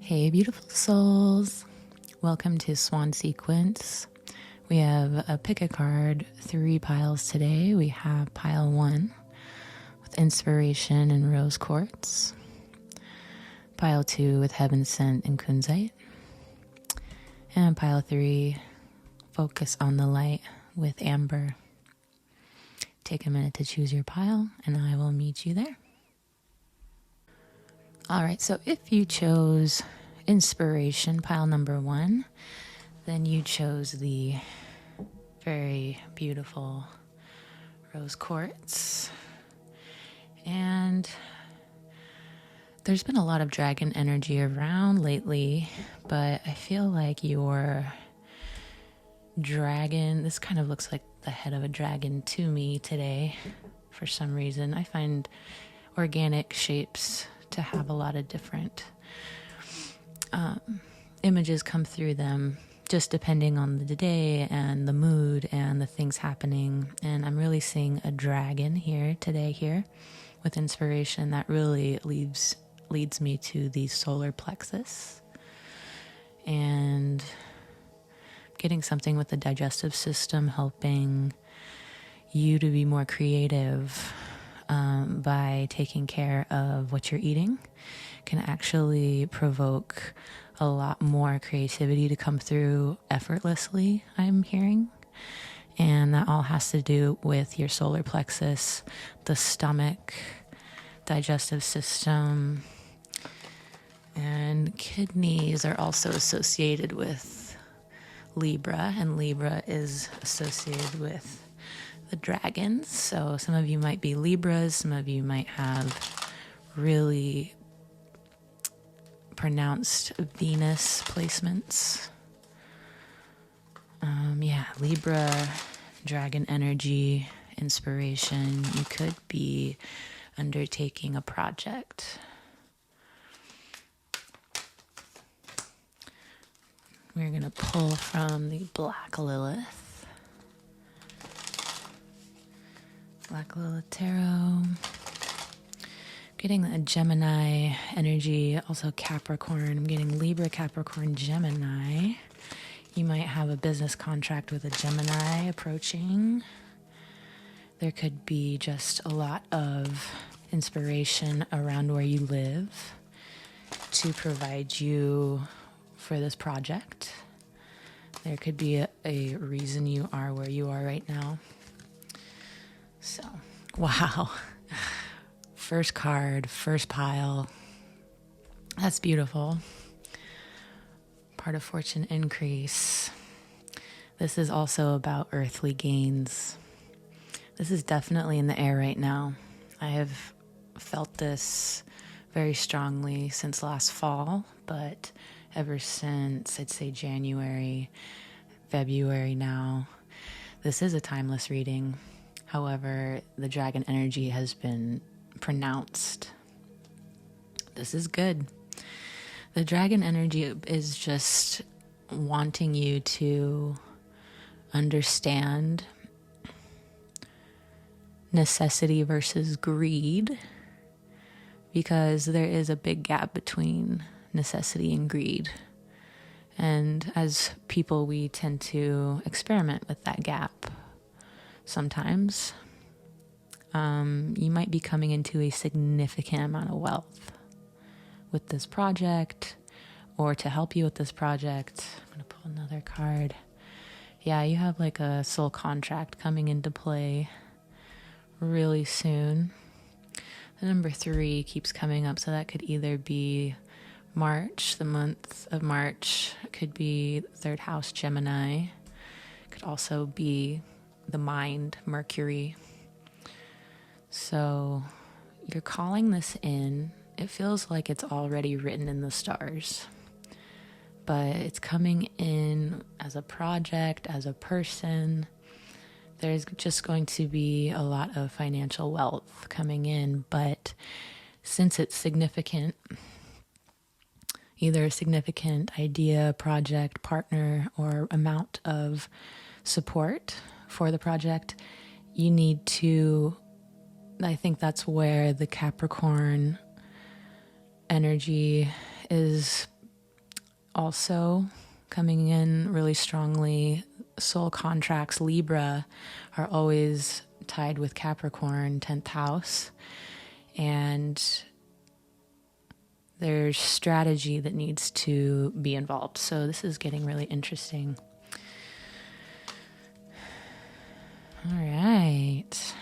Hey, beautiful souls. Welcome to Swan Sequence. We have a pick a card, 3 piles today. We have pile 1 with Inspiration and Rose Quartz. Pile 2 with Heaven Sent and Kunzite. And pile 3, Focus on the Light with Amber. Take a minute to choose your pile and I will meet you there. All right, so if you chose Inspiration, pile number 1, then you chose the very beautiful Rose Quartz. And there's been a lot of dragon energy around lately, but I feel like your dragon, this kind of looks like the head of a dragon to me today for some reason. I find organic shapes to have a lot of different images come through them, just depending on the day and the mood and the things happening. And I'm really seeing a dragon here today with Inspiration that really leads me to the solar plexus and getting something with the digestive system, helping you to be more creative by taking care of what you're eating can actually provoke a lot more creativity to come through effortlessly, I'm hearing. And that all has to do with your solar plexus, the stomach, digestive system, and kidneys are also associated with Libra, and Libra is associated with the dragons. So some of you might be Libras, some of you might have really pronounced Venus placements. Libra, dragon energy, Inspiration. You could be undertaking a project. We're going to pull from the Black Lilith. Black Lilith Tarot. Getting a Gemini energy, also Capricorn. I'm getting Libra, Capricorn, Gemini. You might have a business contract with a Gemini approaching. There could be just a lot of inspiration around where you live to provide you for this project. There could be a reason you are where you are right now. So, wow. First card, first pile. That's beautiful. Part of fortune increase. This is also about earthly gains. This is definitely in the air right now. I have felt this very strongly since last fall, but ever since, I'd say January, February now, this is a timeless reading. However, the dragon energy has been pronounced. This is good. The dragon energy is just wanting you to understand necessity versus greed, because there is a big gap between necessity and greed. And as people, we tend to experiment with that gap sometimes. You might be coming into a significant amount of wealth with this project, or to help you with this project. I'm going to pull another card. Yeah, you have like a soul contract coming into play really soon. The number 3 keeps coming up, so that could either be March, the month of March. It could be 3rd house Gemini. It could also be the mind, Mercury. So you're calling this in. It feels like it's already written in the stars, but it's coming in as a project, as a person. There's just going to be a lot of financial wealth coming in, but since it's significant, either a significant idea, project, partner, or amount of support for the project, you need to, I think that's where the Capricorn energy is also coming in really strongly. Soul contracts, Libra, are always tied with Capricorn, 10th house. And there's strategy that needs to be involved. So this is getting really interesting. All right.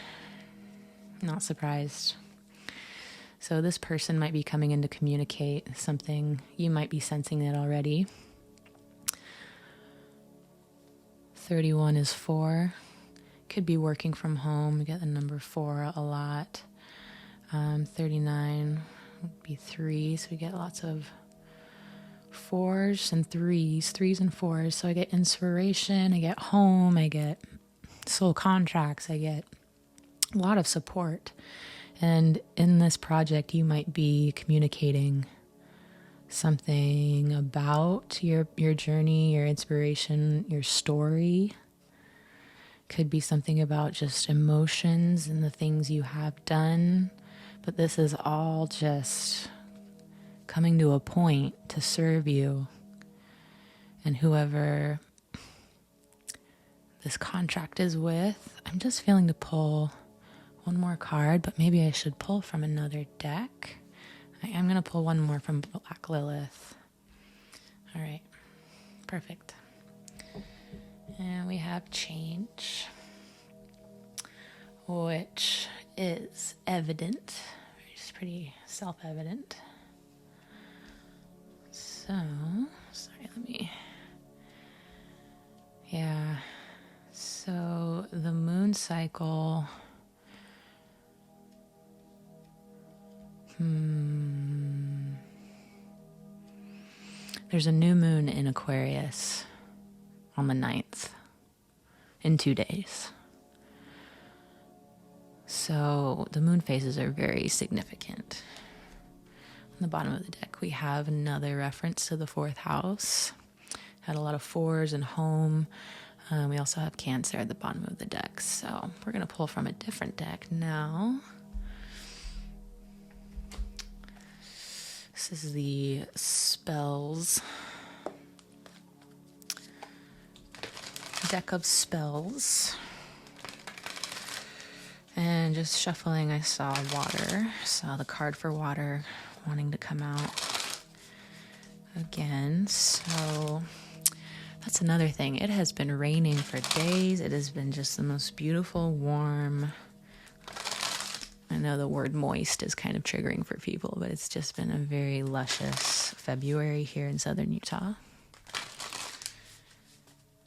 Not surprised. So this person might be coming in to communicate something. You might be sensing it already. 31 is 4. Could be working from home. You get the number 4 a lot. 39 would be 3. So we get lots of 4s and 3s and 4s. So I get inspiration, I get home, I get soul contracts, I get a lot of support. And in this project, you might be communicating something about your journey, your inspiration, your story. Could be something about just emotions and the things you have done. But this is all just coming to a point to serve you. And whoever this contract is with, I'm just feeling to pull one more card, but maybe I should pull from another deck. I'm going to pull one more from Black Lilith. All right, perfect. And we have change, which is evident. It's pretty self-evident. So, yeah. So the moon cycle, there's a new moon in Aquarius on the 9th, in 2 days. So the moon phases are very significant. On the bottom of the deck, we have another reference to the 4th house. Had a lot of 4s and home. We also have Cancer at the bottom of the deck. So we're going to pull from a different deck now. This is the spells. Deck of spells. And just shuffling, I saw water. Saw the card for water wanting to come out again. So that's another thing. It has been raining for days. It has been just the most beautiful, warm. I know the word moist is kind of triggering for people, but it's just been a very luscious February here in southern Utah.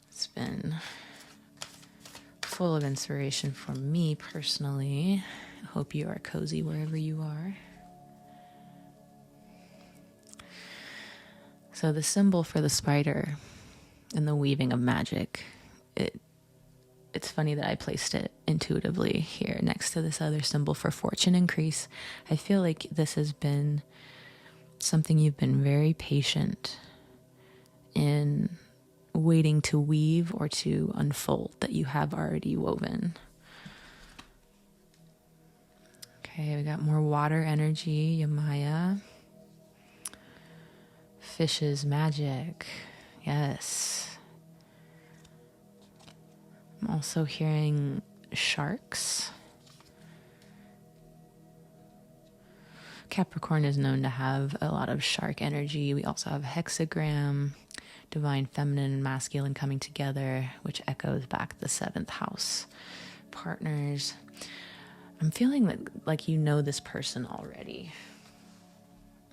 It's been full of inspiration for me personally. I hope you are cozy wherever you are. So the symbol for the spider and the weaving of magic, it's funny that I placed it intuitively here next to this other symbol for fortune increase. I feel like this has been something you've been very patient in waiting to weave or to unfold that you have already woven. Okay, we got more water energy, Yamaya. Fishes, magic. Yes. I'm also hearing sharks. Capricorn is known to have a lot of shark energy. We also have hexagram, divine feminine and masculine coming together, which echoes back the 7th house. Partners. I'm feeling that like you know this person already.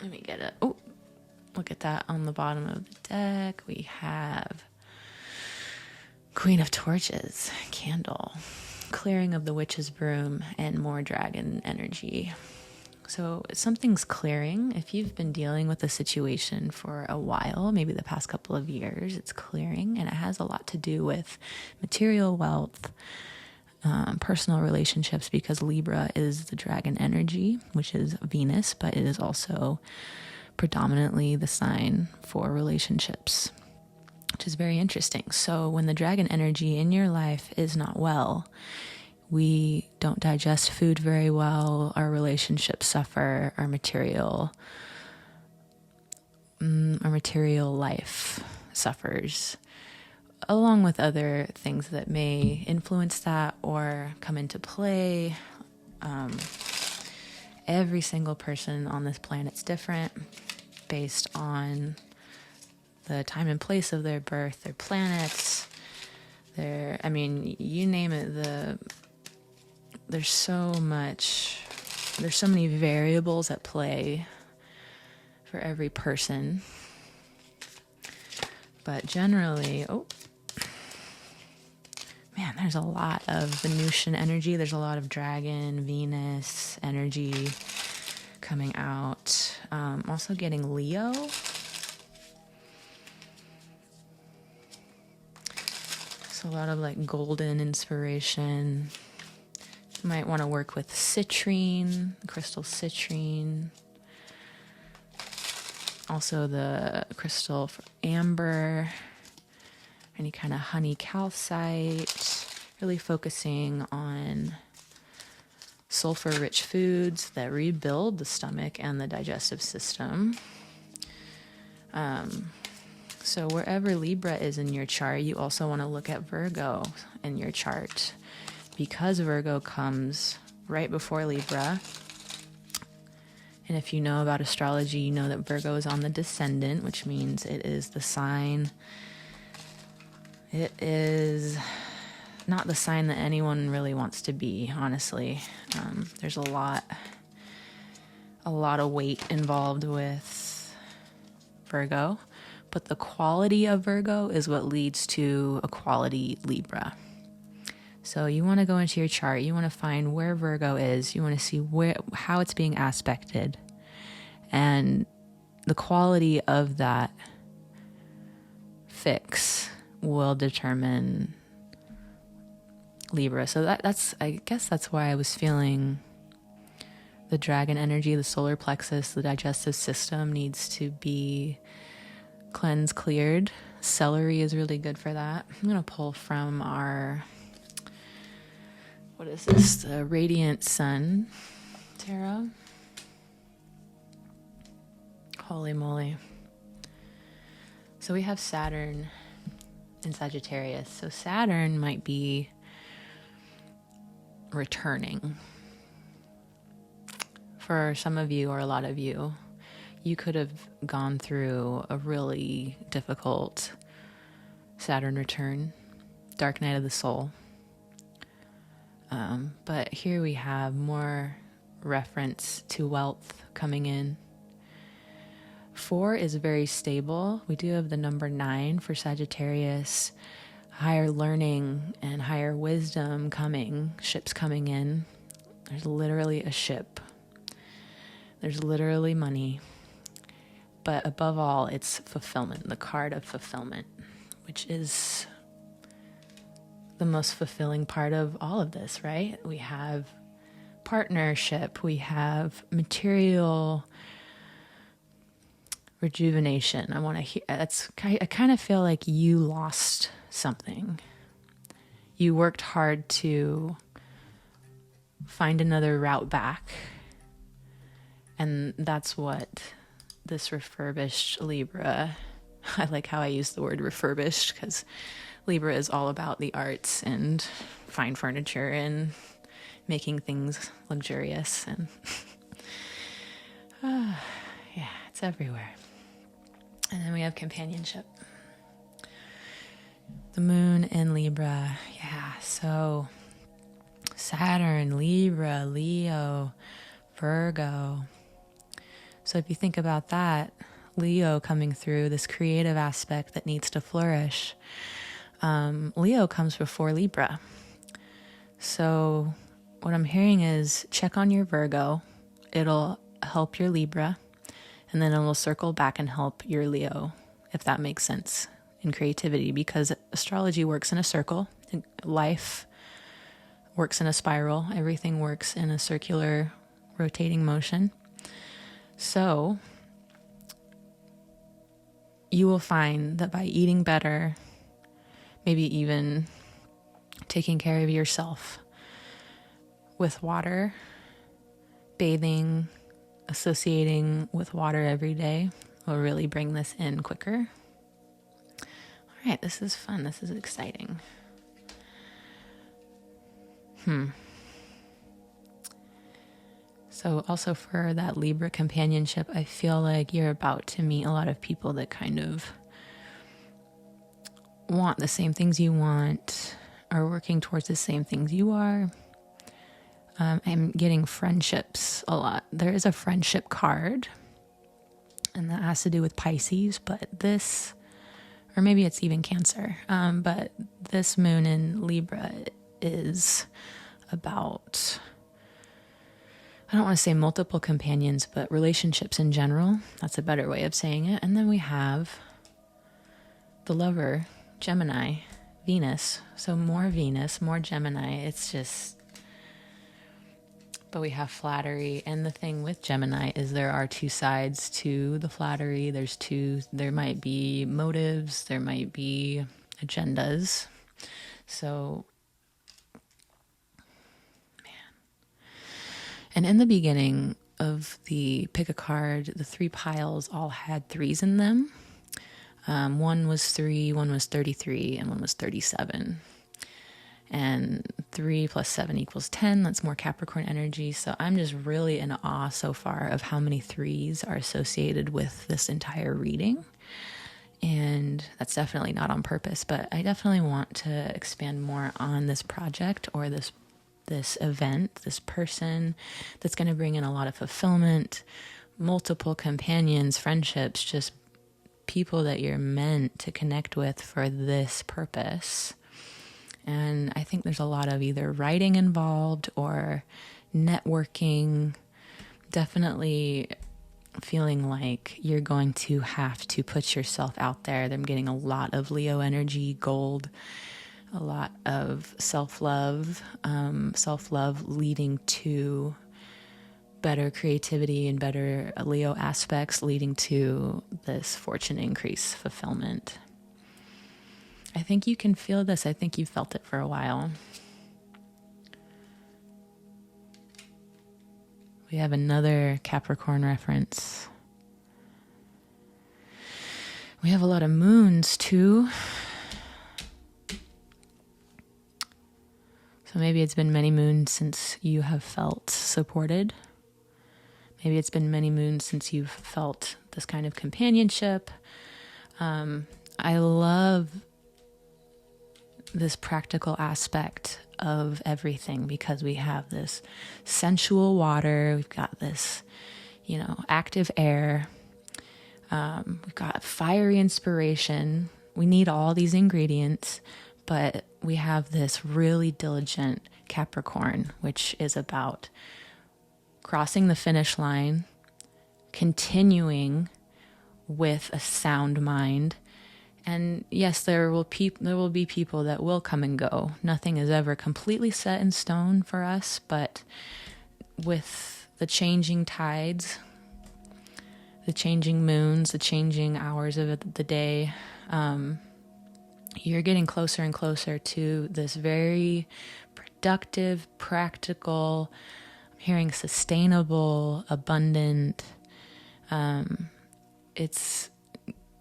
Let me get it. Oh, look at that on the bottom of the deck. We have Queen of Torches, candle, clearing of the witch's broom, and more dragon energy. So something's clearing. If you've been dealing with a situation for a while, maybe the past couple of years, it's clearing, and it has a lot to do with material wealth, personal relationships, because Libra is the dragon energy, which is Venus, but it is also predominantly the sign for relationships, which is very interesting. So when the dragon energy in your life is not well, we don't digest food very well, our relationships suffer, our material life suffers, along with other things that may influence that or come into play. Every single person on this planet's different based on the time and place of their birth, their planets, you name it, there's so many variables at play for every person. But generally, there's a lot of Venusian energy. There's a lot of Dragon, Venus energy coming out. Also getting Leo. So a lot of like golden inspiration. You might want to work with citrine, crystal citrine. Also the crystal for amber. Any kind of honey calcite, really focusing on sulfur-rich foods that rebuild the stomach and the digestive system. So wherever Libra is in your chart, you also want to look at Virgo in your chart, because Virgo comes right before Libra. And if you know about astrology, you know that Virgo is on the descendant, which means it is the sign. It is not the sign that anyone really wants to be, honestly. There's a lot of weight involved with Virgo, but the quality of Virgo is what leads to a quality Libra. So you want to go into your chart, you want to find where Virgo is, you want to see how it's being aspected, and the quality of that fix will determine Libra. So I guess that's why I was feeling the dragon energy, the solar plexus, the digestive system needs to be cleansed, cleared. Celery is really good for that. I'm going to pull from what is this? The Radiant Sun Tarot. Holy moly. So we have Saturn in Sagittarius. So Saturn might be returning. For some of you or a lot of you, you could have gone through a really difficult Saturn return, dark night of the soul. But here we have more reference to wealth coming in. 4 is very stable. We do have the number 9 for Sagittarius. Higher learning and higher wisdom coming. Ships coming in. There's literally a ship. There's literally money. But above all, it's fulfillment. The card of fulfillment, which is the most fulfilling part of all of this, right? We have partnership. We have material rejuvenation. I kind of feel like you lost something. You worked hard to find another route back. And that's what this refurbished Libra, I like how I use the word refurbished, because Libra is all about the arts and fine furniture and making things luxurious. And yeah, it's everywhere. And then we have companionship. The moon in Libra. Yeah, so Saturn, Libra, Leo, Virgo. So if you think about that, Leo coming through, this creative aspect that needs to flourish. Leo comes before Libra. So what I'm hearing is check on your Virgo. It'll help your Libra. And then it will circle back and help your Leo, if that makes sense, in creativity. Because astrology works in a circle. Life works in a spiral. Everything works in a circular rotating motion. So you will find that by eating better, maybe even taking care of yourself with water, bathing, associating with water every day, will really bring this in quicker. All right, this is fun. This is exciting. So also for that Libra companionship, I feel like you're about to meet a lot of people that kind of want the same things you want, are working towards the same things you are. I'm getting friendships a lot. There is a friendship card, and that has to do with Pisces, but this, or maybe it's even Cancer, but this moon in Libra is about, I don't want to say multiple companions, but relationships in general. That's a better way of saying it. And then we have the lover, Gemini, Venus. So more Venus, more Gemini. It's just, but we have flattery. And the thing with Gemini is there are two sides to the flattery. There might be motives, there might be agendas. So, and in the beginning of the pick a card, the 3 piles all had 3s in them. One was 3, one was 33, and one was 37. And 3 plus 7 equals 10. That's more Capricorn energy. So I'm just really in awe so far of how many 3s are associated with this entire reading. And that's definitely not on purpose, but I definitely want to expand more on this project or this event, this person that's going to bring in a lot of fulfillment, multiple companions, friendships, just people that you're meant to connect with for this purpose. And I think there's a lot of either writing involved or networking, definitely feeling like you're going to have to put yourself out there. I'm getting a lot of Leo energy, gold, a lot of self-love leading to better creativity and better Leo aspects leading to this fortune increase, fulfillment. I think you can feel this. I think you've felt it for a while. We have another Capricorn reference. We have a lot of moons too. So maybe it's been many moons since you have felt supported. Maybe it's been many moons since you've felt this kind of companionship. I love this practical aspect of everything because we have this sensual water, we've got this, active air, we've got fiery inspiration. We need all these ingredients, but we have this really diligent Capricorn, which is about crossing the finish line, continuing with a sound mind. And yes, there will be people that will come and go. Nothing is ever completely set in stone for us, but with the changing tides, the changing moons, the changing hours of the day, you're getting closer and closer to this very productive, practical, I'm hearing sustainable, abundant.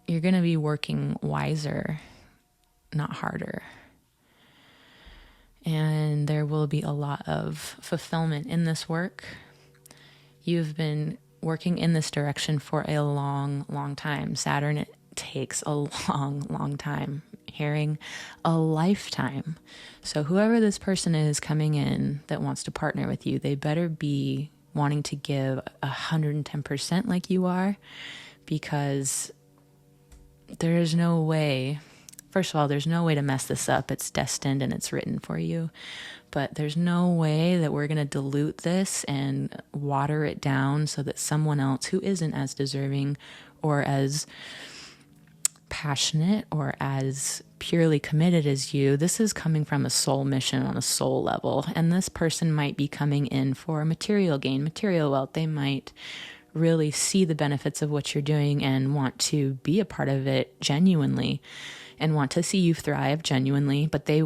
You're going to be working wiser, not harder. And there will be a lot of fulfillment in this work. You've been working in this direction for a long, long time. Saturn, it takes a long, long time. Hearing a lifetime. So whoever this person is coming in that wants to partner with you, they better be wanting to give 110% like you are, because there is no way, first of all, there's no way to mess this up. It's destined and it's written for you. But there's no way that we're going to dilute this and water it down so that someone else who isn't as deserving or as passionate or as purely committed as you, this is coming from a soul mission on a soul level. And this person might be coming in for material gain, material wealth. They might really see the benefits of what you're doing and want to be a part of it genuinely and want to see you thrive genuinely, but they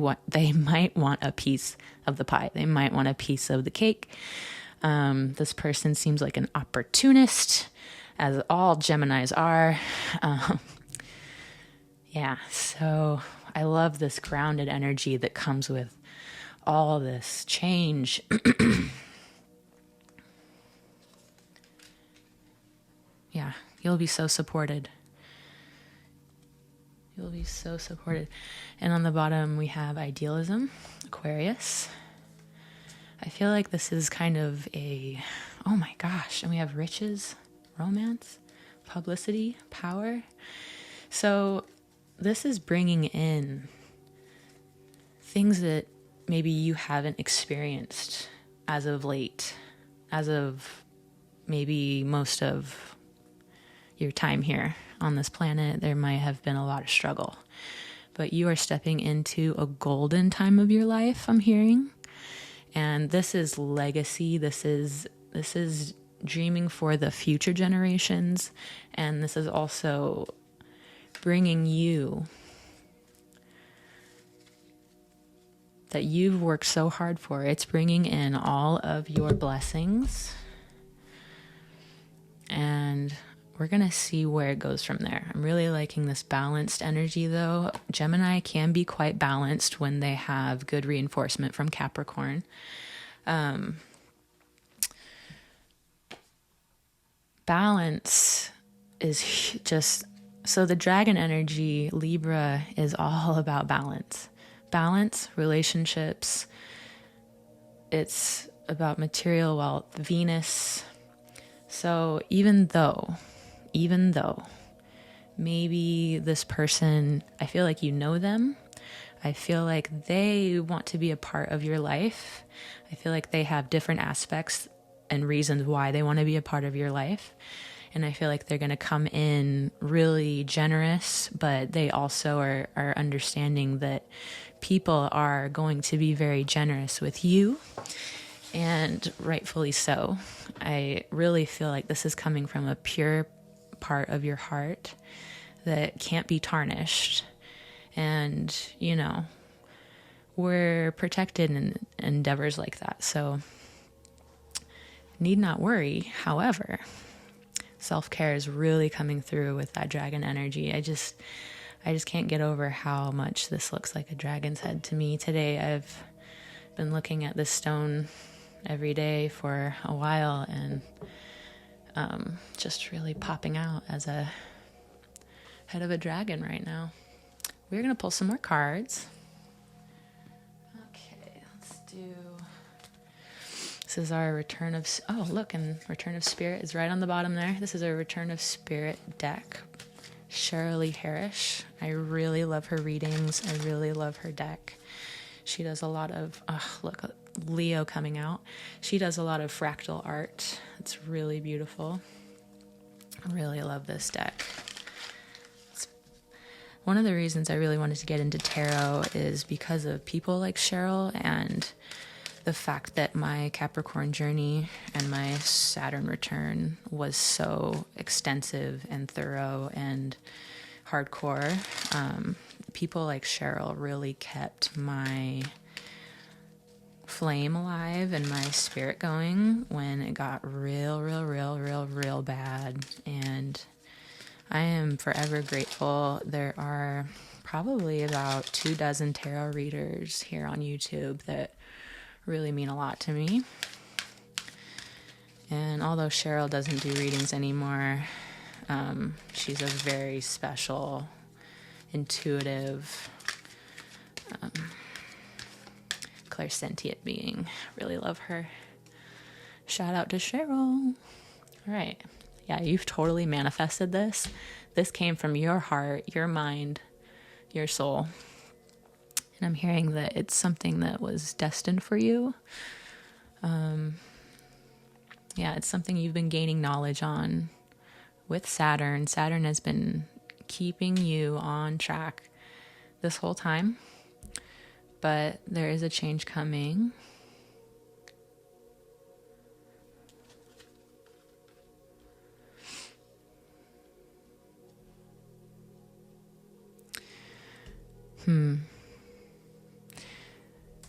might want a piece of the pie. They might want a piece of the cake. This person seems like an opportunist, as all Geminis are. Um, yeah, so I love this grounded energy that comes with all this change. Yeah, you'll be so supported. You'll be so supported. And on the bottom, we have idealism, Aquarius. I feel like this is kind of oh my gosh. And we have riches, romance, publicity, power. So this is bringing in things that maybe you haven't experienced as of late, as of maybe most of your time here on this planet. There might have been a lot of struggle, but you are stepping into a golden time of your life, I'm hearing. And this is legacy. This is dreaming for the future generations. And this is also bringing you that you've worked so hard for. It's bringing in all of your blessings. And we're going to see where it goes from there. I'm really liking this balanced energy, though. Gemini can be quite balanced when they have good reinforcement from Capricorn. Balance is just... So the dragon energy, Libra, is all about balance. Balance, relationships. It's about material wealth, Venus. So even though maybe this person, I feel like you know them. I feel like they want to be a part of your life. I feel like they have different aspects and reasons why they want to be a part of your life. And I feel like they're going to come in really generous, but they also are understanding that people are going to be very generous with you, and rightfully so. I really feel like this is coming from a pure part of your heart that can't be tarnished. And, we're protected in endeavors like that. So need not worry. However, self-care is really coming through with that dragon energy. I just can't get over how much this looks like a dragon's head to me. Today I've been looking at this stone every day for a while, and just really popping out as a head of a dragon right now. We're going to pull some more cards. Okay, let's do... This is our Return of... Oh, look, and Return of Spirit is right on the bottom there. This is our Return of Spirit deck. Cheryl Lee Harris. I really love her readings. I really love her deck. She does a lot of... look, Leo coming out. She does a lot of fractal art. It's really beautiful. I really love this deck. One of the reasons I really wanted to get into tarot is because of people like Cheryl, and the fact that my Capricorn journey and my Saturn return was so extensive and thorough and hardcore. People like Cheryl really kept my flame alive and my spirit going when it got real bad. And I am forever grateful. There are probably about 24 tarot readers here on YouTube that really mean a lot to me. And although Cheryl doesn't do readings anymore, she's a very special, intuitive, clairsentient being. Really love her. Shout out to Cheryl. All right. Yeah, you've totally manifested this. This came from your heart, your mind, your soul. And I'm hearing that it's something that was destined for you. It's something you've been gaining knowledge on with Saturn. Saturn has been keeping you on track this whole time. But there is a change coming.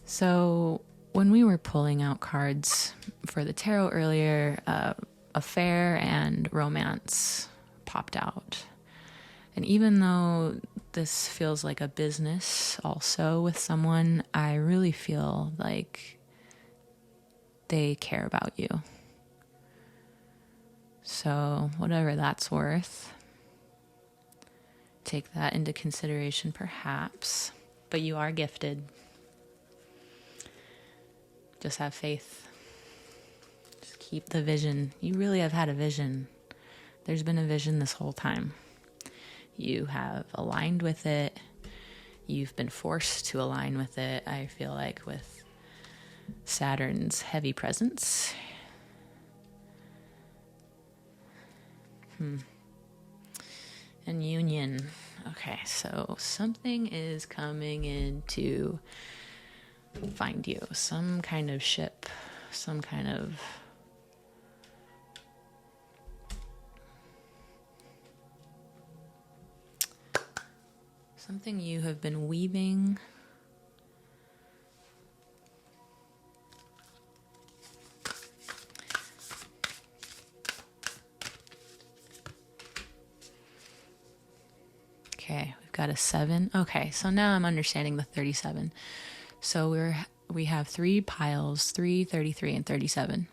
So when we were pulling out cards for the tarot earlier, affair and romance popped out. And even though this feels like a business also with someone, I really feel like they care about you. So whatever that's worth, take that into consideration perhaps. But you are gifted. Just have faith. Just keep the vision. You really have had a vision. There's been a vision this whole time. You have aligned with it. You've been forced to align with it, I feel like, with Saturn's heavy presence. And union. Okay, so something is coming in to find you. Some kind of ship, some kind of something you have been weaving. Okay, we've got a 7. Okay, so now I'm understanding the 37. So we have 3 piles, 3, 33, and 37.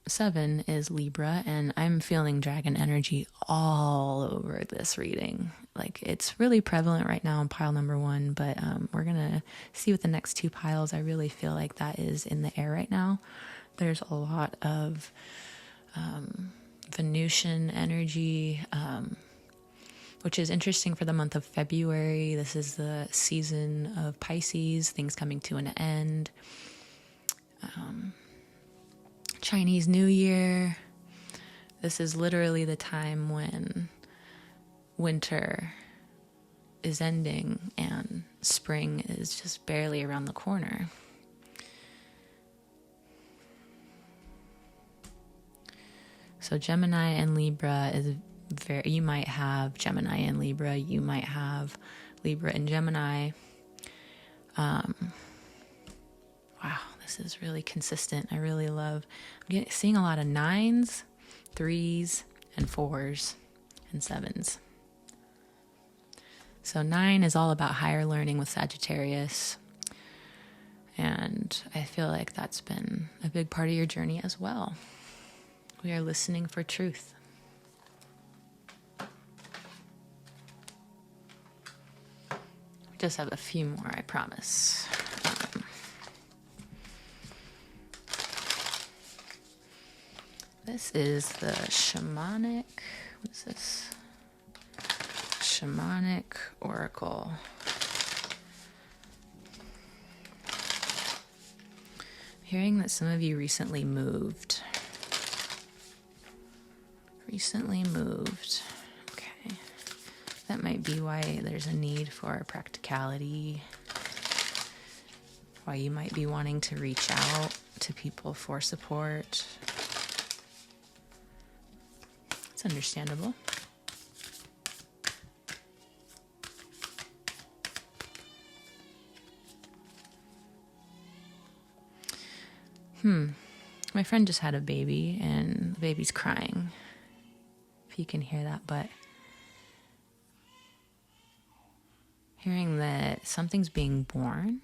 7 is Libra, and I'm feeling dragon energy all over this reading. Like, it's really prevalent right now in pile number 1, but we're gonna see with the next 2 piles. I really feel like that is in the air right now. There's a lot of Venusian energy, which is interesting for the month of February. This is the season of Pisces, things coming to an end. Chinese New Year. This is literally the time when winter is ending and spring is just barely around the corner. So Gemini and Libra is you might have Gemini and Libra. You might have Libra and Gemini. Wow, this is really consistent. I really love seeing a lot of 9s, 3s, and 4s, and 7s. So 9 is all about higher learning with Sagittarius. And I feel like that's been a big part of your journey as well. We are listening for truth. We just have a few more, I promise. This is the shamanic, what is this? Shamanic Oracle. Hearing that some of you recently moved. Okay. That might be why there's a need for practicality. Why you might be wanting to reach out to people for support. It's understandable. My friend just had a baby and the baby's crying. If you can hear that, but hearing that something's being born.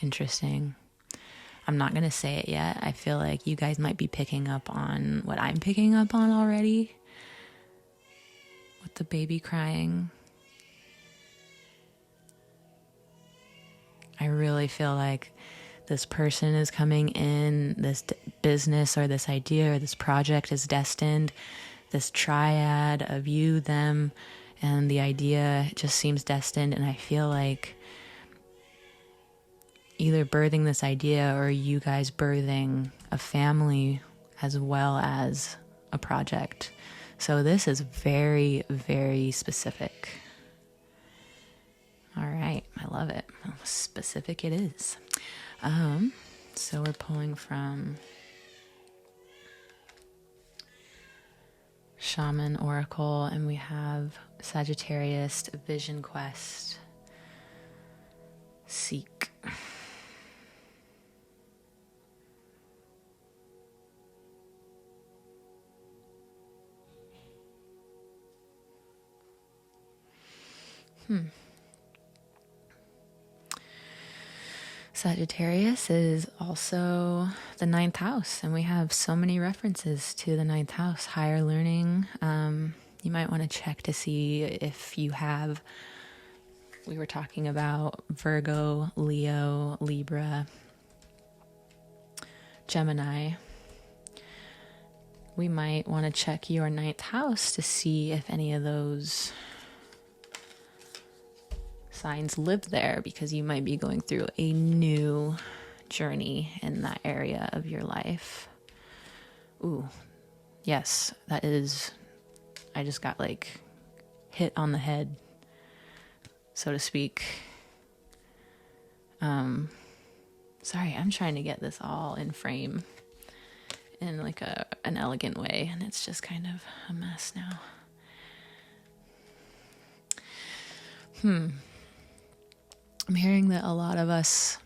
Interesting. I'm not going to say it yet. I feel like you guys might be picking up on what I'm picking up on already with the baby crying. I really feel like this person is coming in, this business or this idea or this project is destined. This triad of you, them, and the idea just seems destined. And I feel like either birthing this idea or you guys birthing a family as well as a project. So this is very, very specific. All right, I love it. Specific it is. So we're pulling from Shaman Oracle, and we have Sagittarius, Vision Quest, Seek. Sagittarius is also the ninth house, and we have so many references to the ninth house. Higher learning. You might want to check to see if you have, we were talking about Virgo, Leo, Libra, Gemini. We might want to check your ninth house to see if any of those signs live there, because you might be going through a new journey in that area of your life. Ooh, yes, that is, I just got like hit on the head, so to speak. Sorry, I'm trying to get this all in frame in like an elegant way, and it's just kind of a mess now. I'm hearing that a lot of us,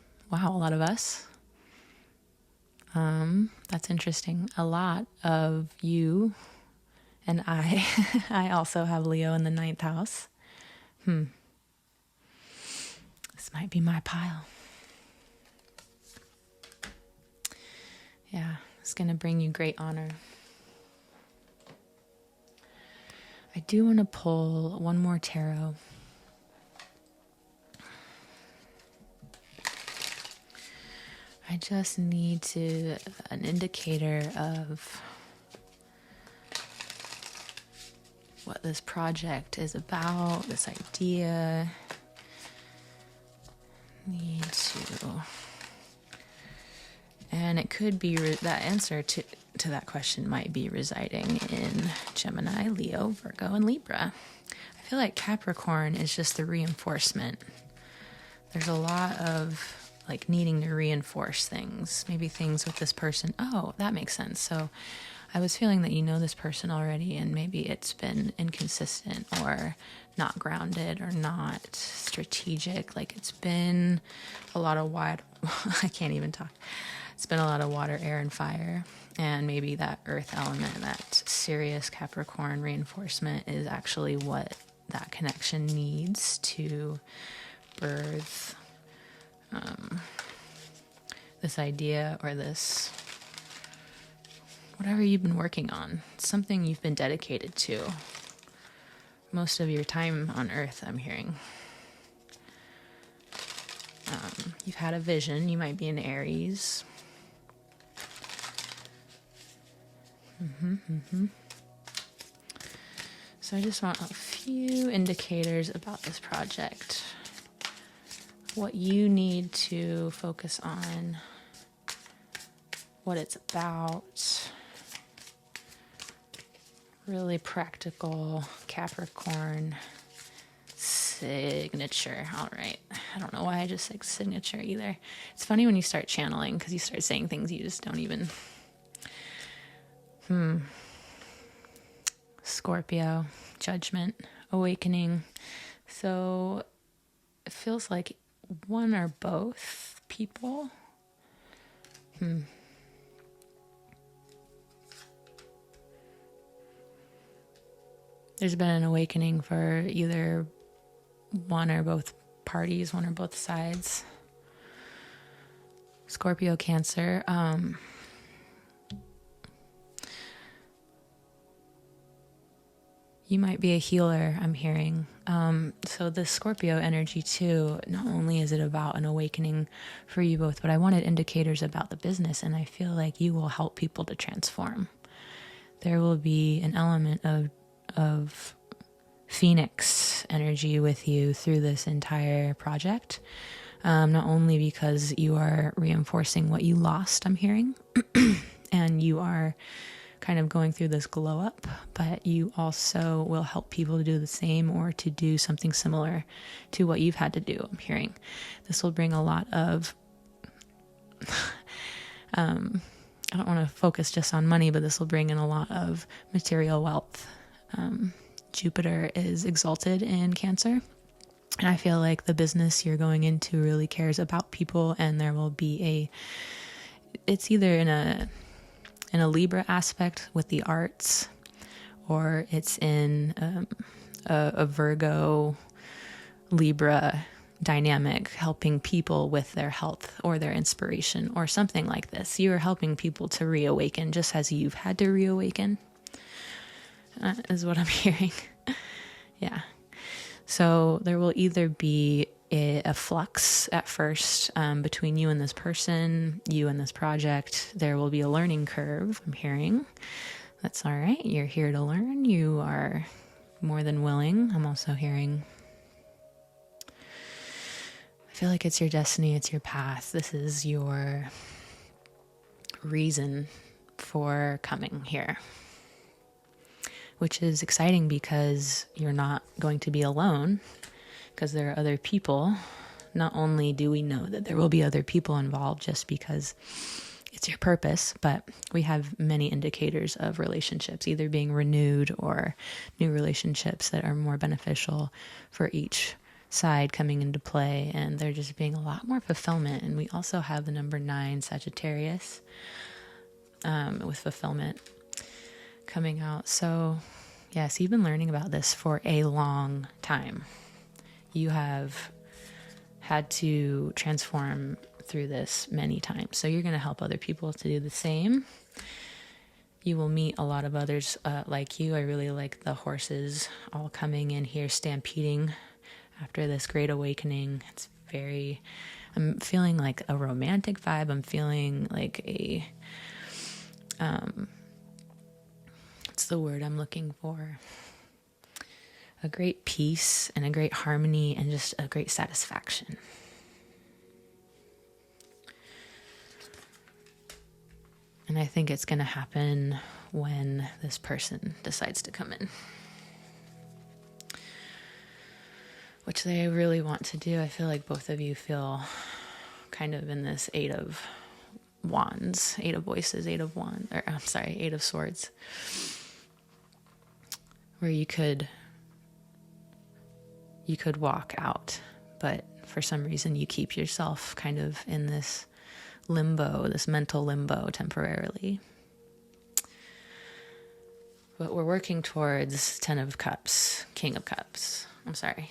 that's interesting. A lot of you and I also have Leo in the ninth house. This might be my pile. Yeah, it's going to bring you great honor. I do want to pull one more tarot. I just need an indicator of what this project is about, this idea. And it could be that answer to that question might be residing in Gemini, Leo, Virgo, and Libra. I feel like Capricorn is just the reinforcement. There's a lot of like needing to reinforce things, maybe things with this person. Oh, that makes sense. So I was feeling that you know this person already, and maybe it's been inconsistent or not grounded or not strategic. Like it's been a lot of I can't even talk. It's been a lot of water, air, and fire. And maybe that earth element, that serious Capricorn reinforcement is actually what that connection needs to birth this idea or this, whatever you've been working on, something you've been dedicated to most of your time on earth, I'm hearing. You've had a vision. You might be in Aries. So I just want a few indicators about this project. What you need to focus on, what it's about. Really practical Capricorn signature. All right. I don't know why I just said signature either. It's funny when you start channeling because you start saying things you just don't even. Scorpio, judgment, awakening. So it feels like one or both people. There's been an awakening for either one or both parties, one or both sides. Scorpio, Cancer. You might be a healer, I'm hearing. So the Scorpio energy too, not only is it about an awakening for you both, but I wanted indicators about the business, and I feel like you will help people to transform. There will be an element of Phoenix energy with you through this entire project. Not only because you are reinforcing what you lost, I'm hearing, and you are kind of going through this glow up, but you also will help people to do the same or to do something similar to what you've had to do, I'm hearing. This will bring a lot of, I don't want to focus just on money, but this will bring in a lot of material wealth. Jupiter is exalted in Cancer, and I feel like the business you're going into really cares about people, and there will be it's either in a Libra aspect with the arts, or it's in a Virgo Libra dynamic, helping people with their health or their inspiration or something like this. You are helping people to reawaken just as you've had to reawaken, is what I'm hearing. Yeah. So there will either be a flux at first between you and this person, you and this project. There will be a learning curve, I'm hearing. That's all right. You're here to learn. You are more than willing. I'm also hearing, I feel like it's your destiny, it's your path. This is your reason for coming here, which is exciting because you're not going to be alone, because there are other people. Not only do we know that there will be other people involved just because it's your purpose, but we have many indicators of relationships either being renewed or new relationships that are more beneficial for each side coming into play, and there just being a lot more fulfillment. And we also have the number 9 Sagittarius with fulfillment coming out. So yes, you've been learning about this for a long time. You have had to transform through this many times. So you're going to help other people to do the same. You will meet a lot of others like you. I really like the horses all coming in here, stampeding after this great awakening. It's I'm feeling like a romantic vibe. I'm feeling like what's the word I'm looking for? A great peace and a great harmony and just a great satisfaction. And I think it's going to happen when this person decides to come in, which they really want to do. I feel like both of you feel kind of in this 8 of wands, 8 of voices, 8 of wands, or I'm sorry, 8 of swords, where you could walk out, but for some reason you keep yourself kind of in this limbo, this mental limbo temporarily. But we're working towards 10 of Cups, King of Cups. I'm sorry.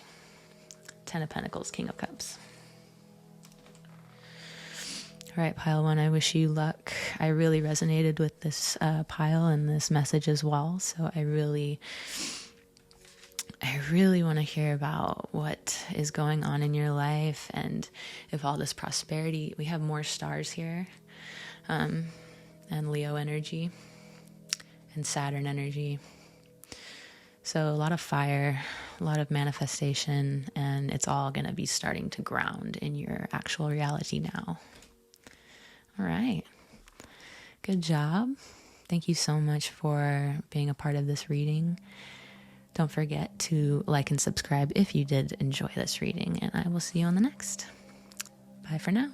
10 of Pentacles, King of Cups. All right, pile 1, I wish you luck. I really resonated with this pile and this message as well. So I really want to hear about what is going on in your life, and if all this prosperity, we have more stars here, and Leo energy and Saturn energy. So a lot of fire, a lot of manifestation, and it's all going to be starting to ground in your actual reality now. All right. Good job. Thank you so much for being a part of this reading. Don't forget to like and subscribe if you did enjoy this reading, and I will see you on the next. Bye for now.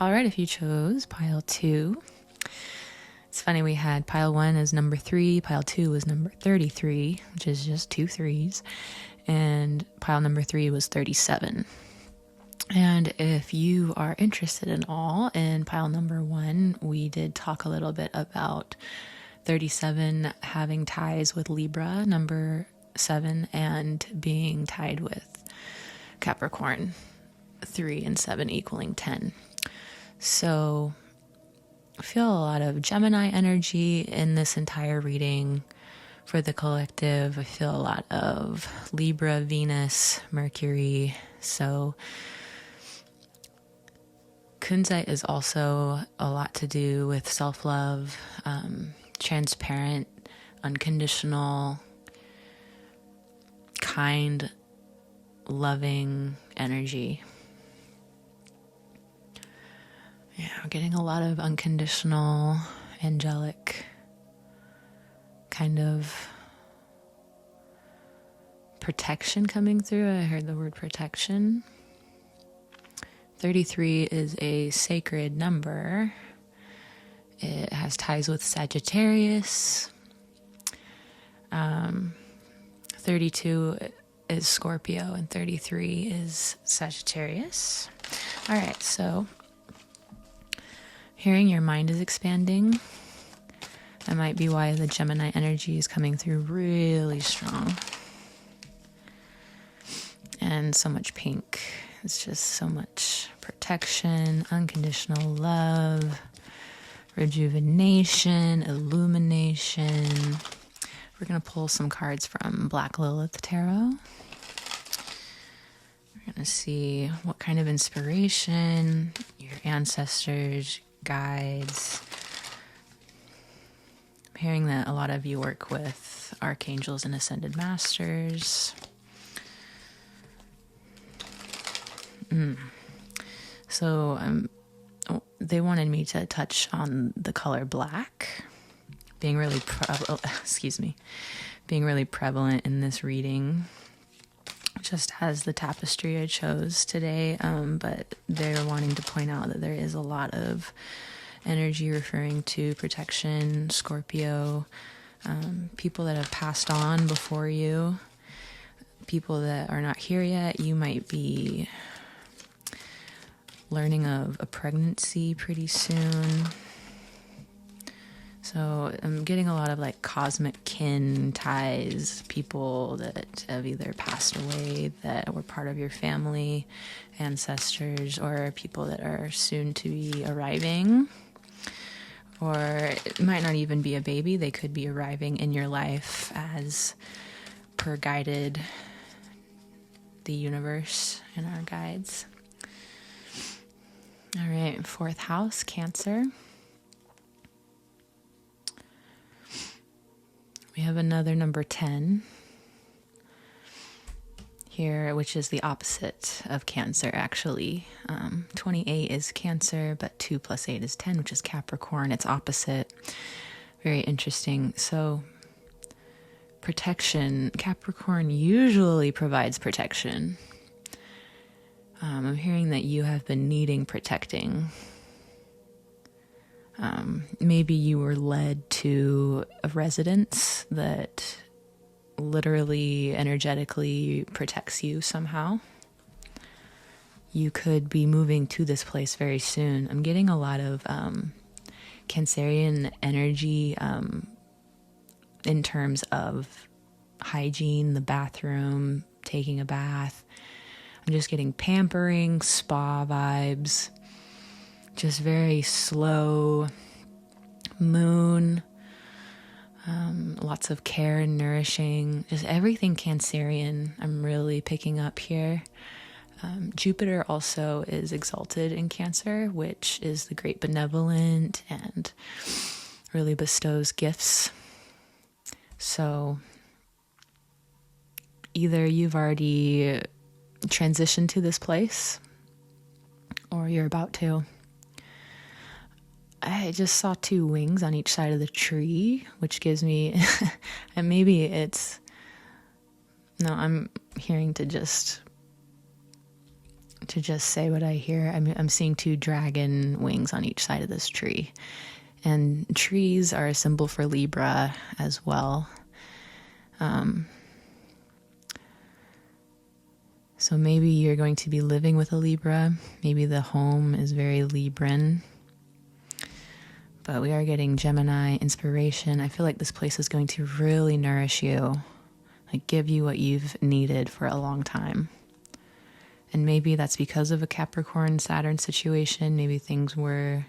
All right, if you chose pile 2, it's funny, we had pile 1 as number 3, pile 2 was number 33, which is just 2 3s, and pile number 3 was 37. And if you are interested in all, in pile number 1, we did talk a little bit about 37 having ties with Libra, number 7, and being tied with Capricorn, 3 and 7 equaling 10. So I feel a lot of Gemini energy in this entire reading for the collective. I feel a lot of Libra, Venus, Mercury. So Kunzite is also a lot to do with self-love, transparent, unconditional, kind, loving energy. Yeah, we're getting a lot of unconditional, angelic kind of protection coming through. I heard the word protection. 33 is a sacred number, It has ties with Sagittarius. 32 is Scorpio and 33 is Sagittarius. All right, so hearing your mind is expanding. That might be why the Gemini energy is coming through really strong. And so much pink. It's just so much protection, unconditional love, rejuvenation, illumination. We're going to pull some cards from Black Lilith Tarot. We're going to see what kind of inspiration your ancestors, guides. I'm hearing that a lot of you work with archangels and ascended masters. So they wanted me to touch on the color black being really being really prevalent in this reading, just as the tapestry I chose today. But they're wanting to point out that there is a lot of energy referring to protection, Scorpio, people that have passed on before you, people that are not here yet. You might be learning of a pregnancy pretty soon. So I'm getting a lot of like cosmic kin ties, people that have either passed away that were part of your family, ancestors, or people that are soon to be arriving. Or it might not even be a baby. They could be arriving in your life as per guided the universe and our guides. All right, 4th house, Cancer. We have another number 10 here, which is the opposite of Cancer, actually. 28 is Cancer, but 2 plus 8 is 10, which is Capricorn. It's opposite. Very interesting. So protection. Capricorn usually provides protection. I'm hearing that you have been needing protecting. Maybe you were led to a residence that literally, energetically protects you somehow. You could be moving to this place very soon. I'm getting a lot of Cancerian energy in terms of hygiene, the bathroom, taking a bath. I'm just getting pampering, spa vibes, just very slow moon, lots of care and nourishing, just everything Cancerian I'm really picking up here. Jupiter also is exalted in Cancer, which is the great benevolent and really bestows gifts. So either you've already transitioned to this place or you're about to. I just saw 2 wings on each side of the tree, which gives me, and maybe it's, no, I'm hearing to just say what I hear. I'm seeing 2 dragon wings on each side of this tree. And trees are a symbol for Libra as well. So maybe you're going to be living with a Libra. Maybe the home is very Libran. But we are getting Gemini inspiration. I feel like this place is going to really nourish you, like give you what you've needed for a long time. And maybe that's because of a Capricorn Saturn situation. Maybe things were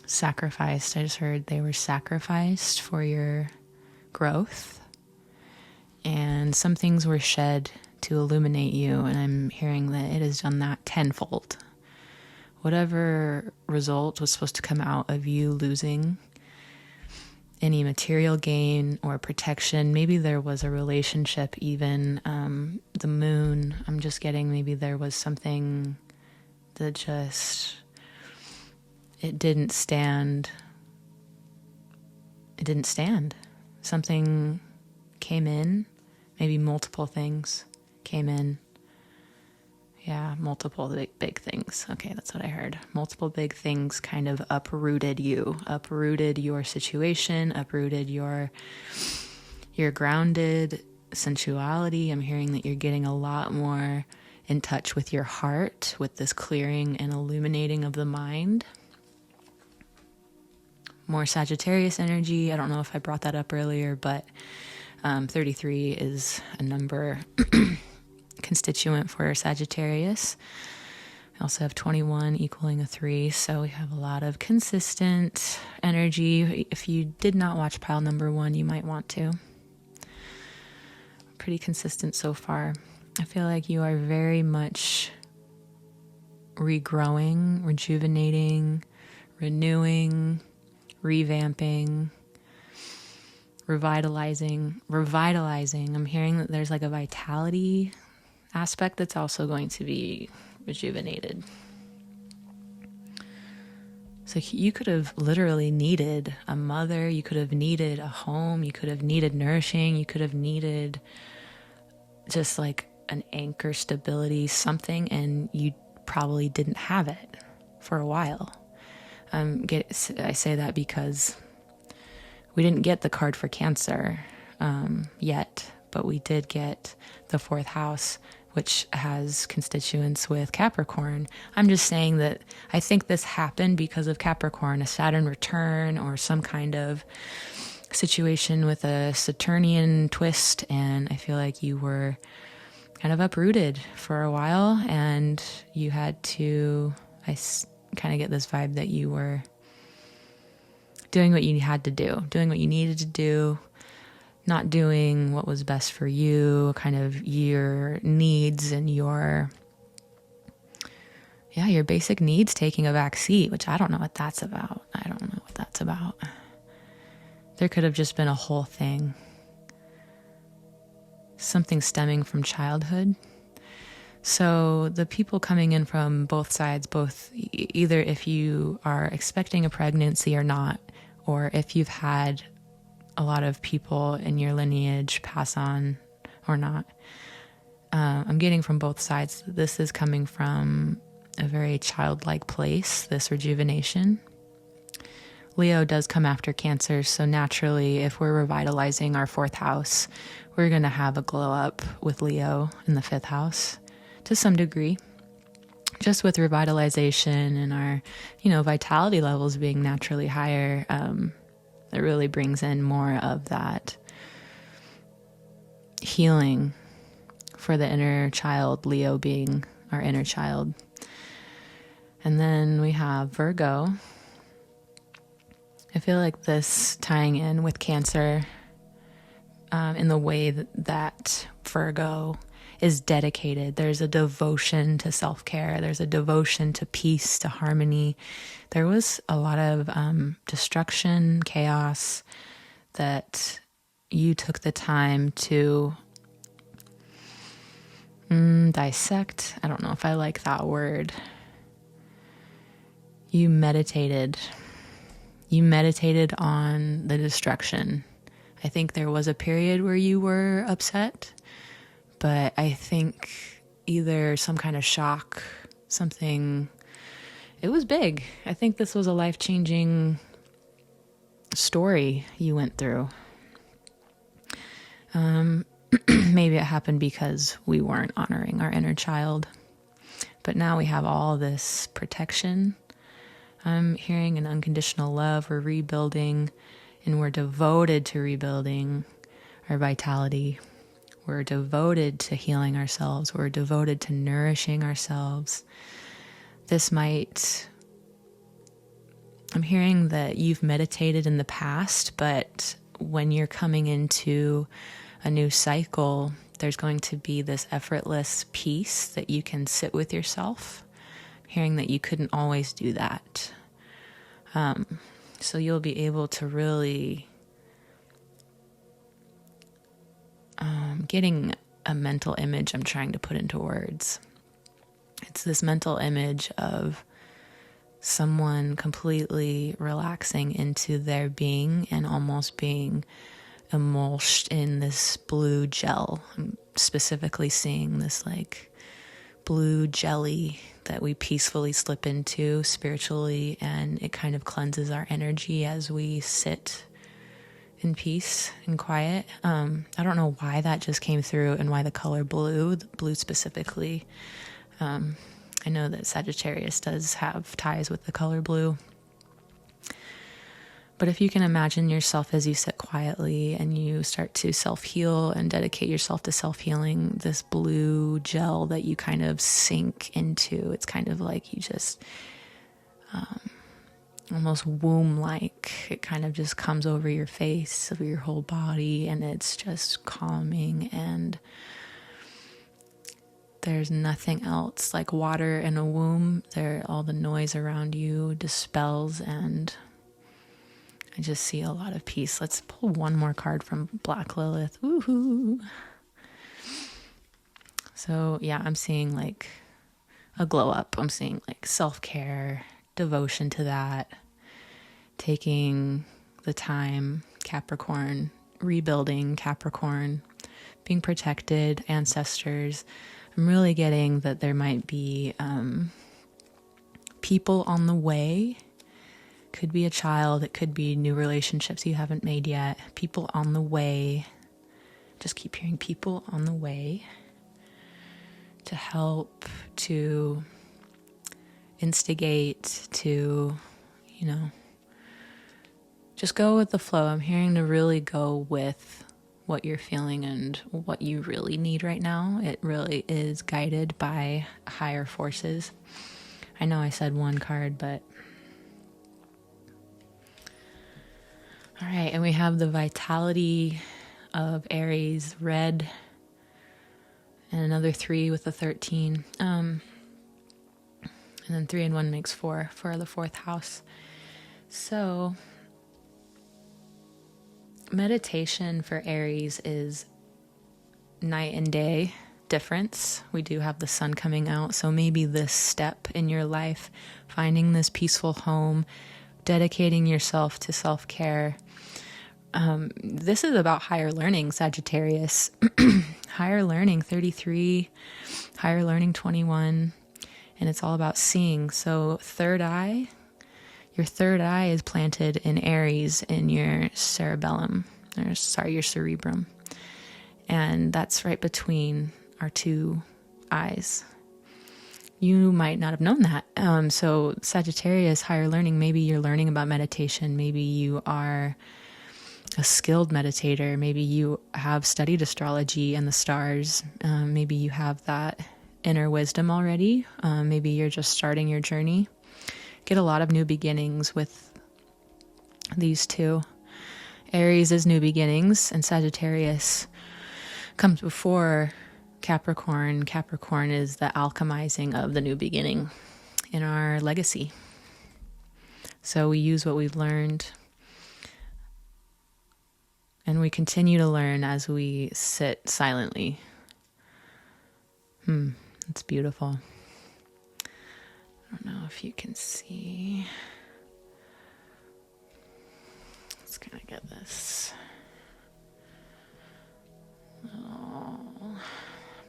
sacrificed. I just heard they were sacrificed for your growth. And some things were shed to illuminate you. And I'm hearing that it has done that tenfold. Whatever result was supposed to come out of you losing any material gain or protection, maybe there was a relationship even, the moon, I'm just getting maybe there was something that just, it didn't stand. Something came in, maybe multiple things came in. Yeah, multiple big things. Okay, that's what I heard. Multiple big things kind of uprooted you, uprooted your situation, uprooted your grounded sensuality. I'm hearing that you're getting a lot more in touch with your heart, with this clearing and illuminating of the mind. More Sagittarius energy. I don't know if I brought that up earlier, but 33 is a number constituent for Sagittarius. We also have 21 equaling a 3, so we have a lot of consistent energy. If you did not watch pile number 1, you might want to. Pretty consistent so far. I feel like you are very much regrowing, rejuvenating, renewing, revamping, revitalizing. I'm hearing that there's like a vitality aspect that's also going to be rejuvenated. So you could have literally needed a mother, you could have needed a home, you could have needed nourishing, you could have needed just like an anchor, stability, something, and you probably didn't have it for a while. I say that because we didn't get the card for Cancer yet, but we did get the 4th house, which has constituents with Capricorn. I'm just saying that I think this happened because of Capricorn, a Saturn return or some kind of situation with a Saturnian twist, and I feel like you were kind of uprooted for a while, and you had to, I kind of get this vibe that you were doing what you had to do, doing what you needed to do, not doing what was best for you, kind of your needs and your basic needs taking a back seat, which I don't know what that's about. There could have just been a whole thing. Something stemming from childhood. So the people coming in from both sides, either if you are expecting a pregnancy or not, or if you've had a lot of people in your lineage pass on or not. I'm getting from both sides. This is coming from a very childlike place, this rejuvenation. Leo does come after Cancer, so naturally, if we're revitalizing our 4th house, we're going to have a glow up with Leo in the 5th house to some degree. Just with revitalization and our, vitality levels being naturally higher, it really brings in more of that healing for the inner child, Leo being our inner child. And then we have Virgo. I feel like this tying in with Cancer in the way that Virgo is dedicated. There's a devotion to self-care. There's a devotion to peace, to harmony. There was a lot of destruction, chaos that you took the time to dissect. I don't know if I like that word. You meditated on the destruction. I think there was a period where you were upset, but I think either some kind of shock, something, it was big. I think this was a life-changing story you went through. Maybe it happened because we weren't honoring our inner child, but now we have all this protection. I'm hearing an unconditional love. We're rebuilding, and we're devoted to rebuilding our vitality. We're devoted to healing ourselves. We're devoted to nourishing ourselves. I'm hearing that you've meditated in the past, but when you're coming into a new cycle, there's going to be this effortless peace that you can sit with yourself. I'm hearing that you couldn't always do that. So you'll be able to really getting a mental image I'm trying to put into words. It's this mental image of someone completely relaxing into their being and almost being emulsed in this blue gel. I'm specifically seeing this like blue jelly that we peacefully slip into spiritually, and it kind of cleanses our energy as we sit in peace and quiet. I don't know why that just came through and why the color blue, the blue specifically. I know that Sagittarius does have ties with the color blue. But if you can imagine yourself as you sit quietly and you start to self-heal and dedicate yourself to self-healing, this blue gel that you kind of sink into, it's kind of like you just almost womb-like. It kind of just comes over your face, over your whole body, and it's just calming, and there's nothing else. Like water in a womb, all the noise around you dispels, and I just see a lot of peace. Let's pull one more card from Black Lilith. Woohoo! So yeah, I'm seeing like a glow up. I'm seeing like self-care, devotion to that, taking the time, Capricorn, rebuilding Capricorn, being protected, ancestors. I'm really getting that there might be people on the way. Could be a child, it could be new relationships you haven't made yet, people on the way. Just keep hearing people on the way to help, to instigate, to, just go with the flow. I'm hearing to really go with what you're feeling and what you really need right now. It really is guided by higher forces. I know I said one card, but all right, and we have the vitality of Aries, red, and another 3 with a 13. And then 3 and 1 makes 4 for the 4th house. So meditation for Aries is night and day difference. We do have the sun coming out, so maybe this step in your life, finding this peaceful home, dedicating yourself to self-care. This is about higher learning, Sagittarius. Higher learning, 33, higher learning, 21, and it's all about seeing. So your third eye is planted in Aries in your cerebellum, your cerebrum. And that's right between our two eyes. You might not have known that. So Sagittarius, higher learning, maybe you're learning about meditation. Maybe you are a skilled meditator. Maybe you have studied astrology and the stars. Maybe you have that inner wisdom already. Maybe you're just starting your journey. Get a lot of new beginnings with these two. Aries is new beginnings, and Sagittarius comes before Capricorn. Capricorn is the alchemizing of the new beginning in our legacy. So we use what we've learned, and we continue to learn as we sit silently. It's beautiful. I don't know if you can see. Let's kind of get this.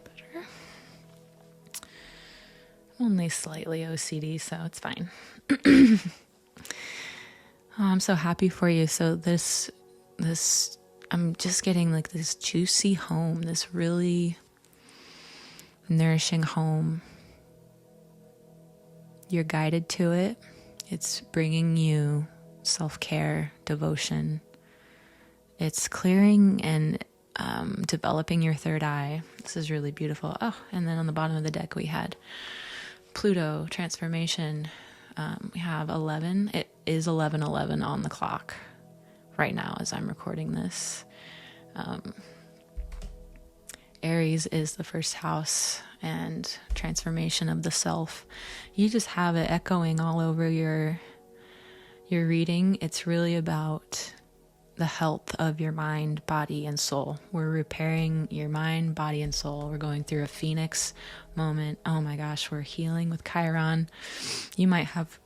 Better. Only slightly OCD, so it's fine. I'm so happy for you. So this, I'm just getting like this juicy home, this really nourishing home. You're guided to it. It's bringing you self-care, devotion. It's clearing and developing your third eye. This is really beautiful. Oh, and then on the bottom of the deck we had Pluto transformation. We have 11. It is 11:11 on the clock right now as I'm recording this. Aries is the first house and transformation of the self. You just have it echoing all over your reading. It's really about the health of your mind, body, and soul. We're repairing your mind, body, and soul. We're going through a phoenix moment. Oh my gosh, we're healing with Chiron. You might have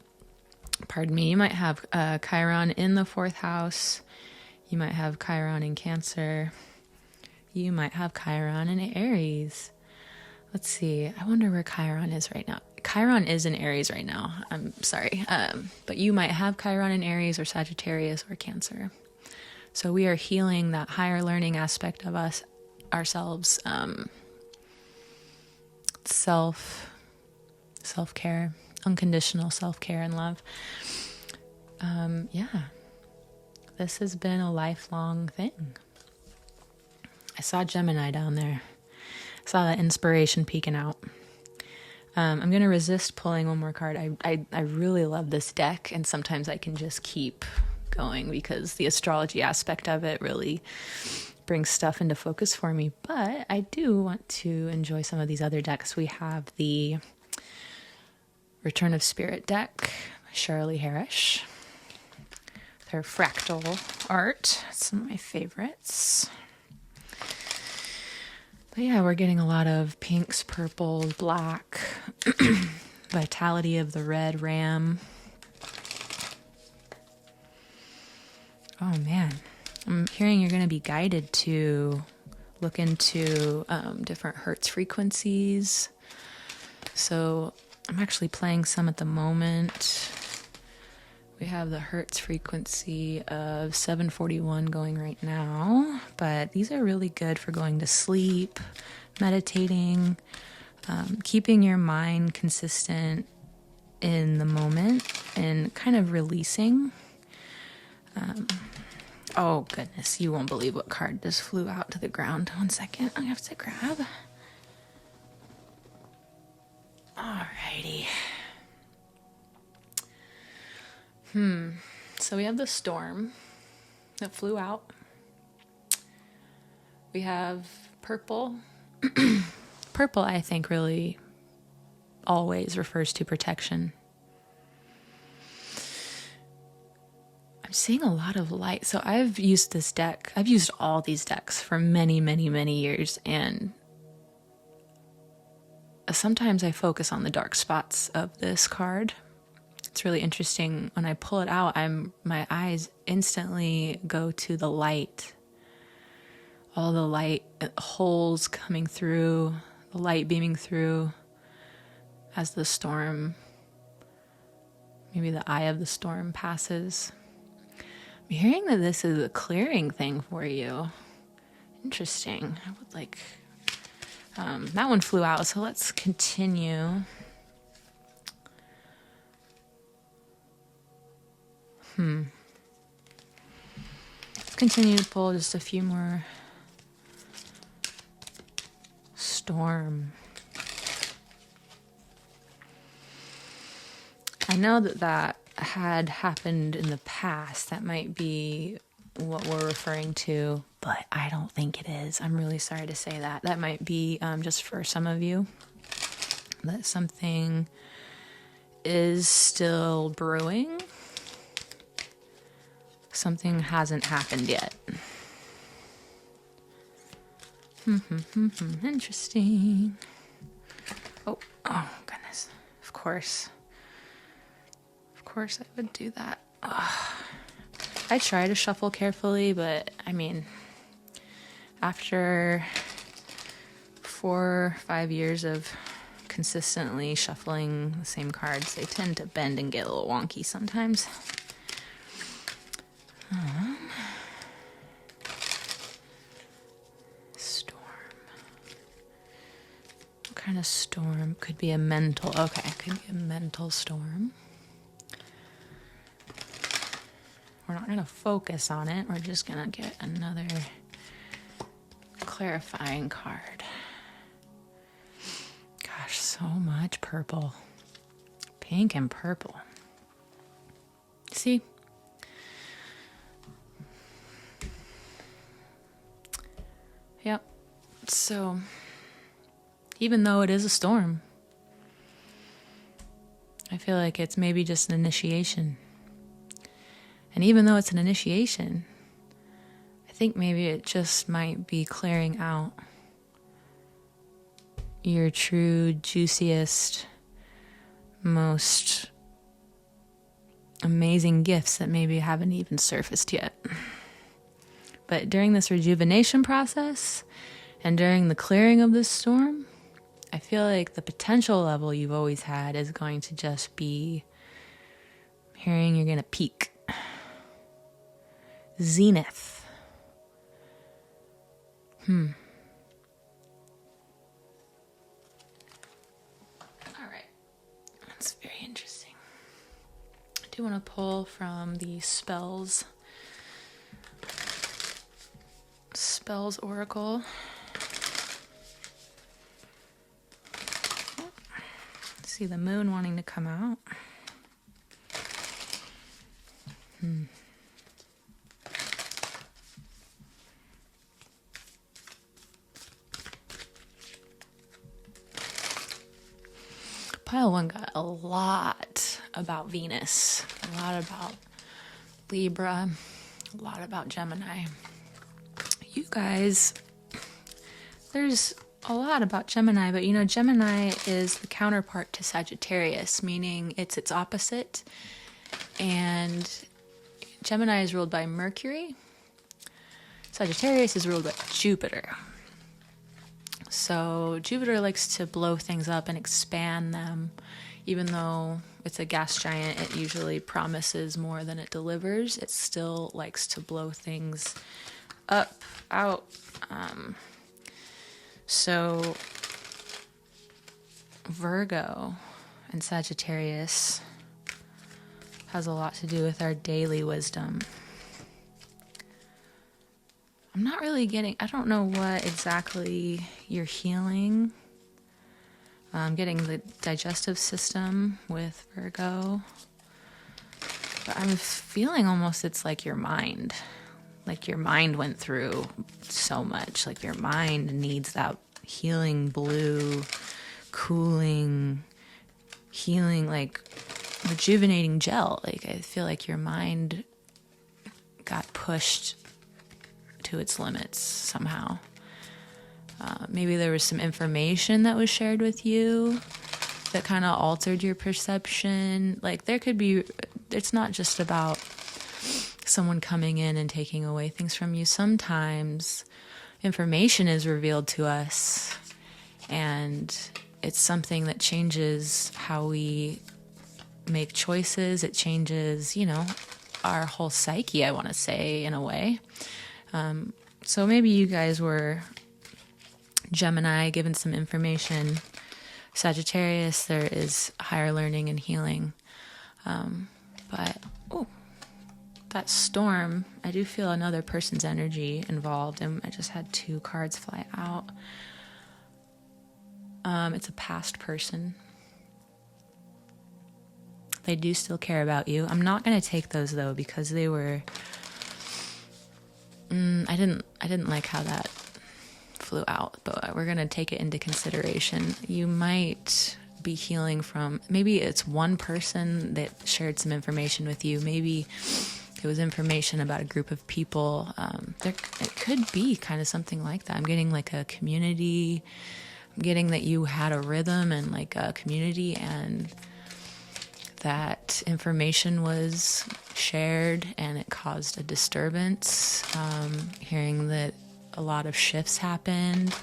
Chiron in the 4th house. You might have Chiron in Cancer. You might have Chiron in Aries. Let's see. I wonder where Chiron is right now. Chiron is in Aries right now. I'm sorry. But you might have Chiron in Aries or Sagittarius or Cancer. So we are healing that higher learning aspect of ourselves, self-care, unconditional self-care and love. Yeah, this has been a lifelong thing. I saw Gemini down there. I saw that inspiration peeking out. I'm going to resist pulling one more card. I really love this deck, and sometimes I can just keep going because the astrology aspect of it really brings stuff into focus for me. But I do want to enjoy some of these other decks. We have the Return of Spirit deck by Shirley Harris. Her fractal art. Some of my favorites. But yeah, we're getting a lot of pinks, purples, black, vitality of the red ram. Oh man, I'm hearing you're going to be guided to look into different Hertz frequencies. So I'm actually playing some at the moment. We have the Hertz frequency of 741 going right now, but these are really good for going to sleep, meditating, keeping your mind consistent in the moment and kind of releasing. Oh goodness, you won't believe what card just flew out to the ground. 1 second, I have to grab. Alrighty. So we have the storm that flew out. We have purple. Purple, I think, really always refers to protection. I'm seeing a lot of light. So I've used this deck. I've used all these decks for many, many, many years. And sometimes I focus on the dark spots of this card. It's really interesting. When I pull it out, my eyes instantly go to the light. All the light holes coming through, the light beaming through as the storm, maybe the eye of the storm passes. I'm hearing that this is a clearing thing for you. Interesting. I would like, that one flew out, so let's continue. Let's continue to pull just a few more. Storm. I know that had happened in the past. That might be what we're referring to, but I don't think it is. I'm really sorry to say that. That might be just for some of you, that something is still brewing. Something hasn't happened yet. Interesting. Oh goodness. Of course I would do that. I try to shuffle carefully, but I mean, after 4 or 5 years of consistently shuffling the same cards, they tend to bend and get a little wonky sometimes. Storm. What kind of storm? Could be a mental. Okay, could be a mental storm. We're not going to focus on it. We're just going to get another clarifying card. Gosh, so much purple. Pink and purple. See? Yep. So, even though it is a storm, I feel like it's maybe just an initiation. And even though it's an initiation, I think maybe it just might be clearing out your true, juiciest, most amazing gifts that maybe haven't even surfaced yet. But during this rejuvenation process and during the clearing of this storm, I feel like the potential level you've always had is going to just be hearing you're going to peak. Zenith. All right. That's very interesting. I do want to pull from the Spells Oracle. See the moon wanting to come out. Pile 1 got a lot about Venus, a lot about Libra, a lot about Gemini. You guys, there's a lot about Gemini, but you know, Gemini is the counterpart to Sagittarius, meaning it's its opposite. And Gemini is ruled by Mercury. Sagittarius is ruled by Jupiter. So Jupiter likes to blow things up and expand them. Even though it's a gas giant, it usually promises more than it delivers. It still likes to blow things up, out. So Virgo and Sagittarius has a lot to do with our daily wisdom. I'm not really getting, I don't know what exactly you're healing. I'm getting the digestive system with Virgo. But I'm feeling almost it's like your mind. Like your mind went through so much. Like your mind needs that healing blue, cooling, healing, like rejuvenating gel. Like I feel like your mind got pushed to its limits somehow. Maybe there was some information that was shared with you that kind of altered your perception. Like there could be, it's not just about someone coming in and taking away things from you. Sometimes information is revealed to us and it's something that changes how we make choices. It changes, you know, our whole psyche, I want to say, in a way. So maybe you guys were Gemini, given some information. Sagittarius, there is higher learning and healing. But that storm, I do feel another person's energy involved, and I just had 2 cards fly out. It's a past person. They do still care about you. I'm not going to take those though, because they were I didn't like how that flew out, but we're going to take it into consideration. You might be healing from, maybe it's one person that shared some information with you. Maybe it was information about a group of people. It could be kind of something like that. I'm getting like a community. I'm getting that you had a rhythm and like a community, and that information was shared and it caused a disturbance. Hearing that a lot of shifts happened.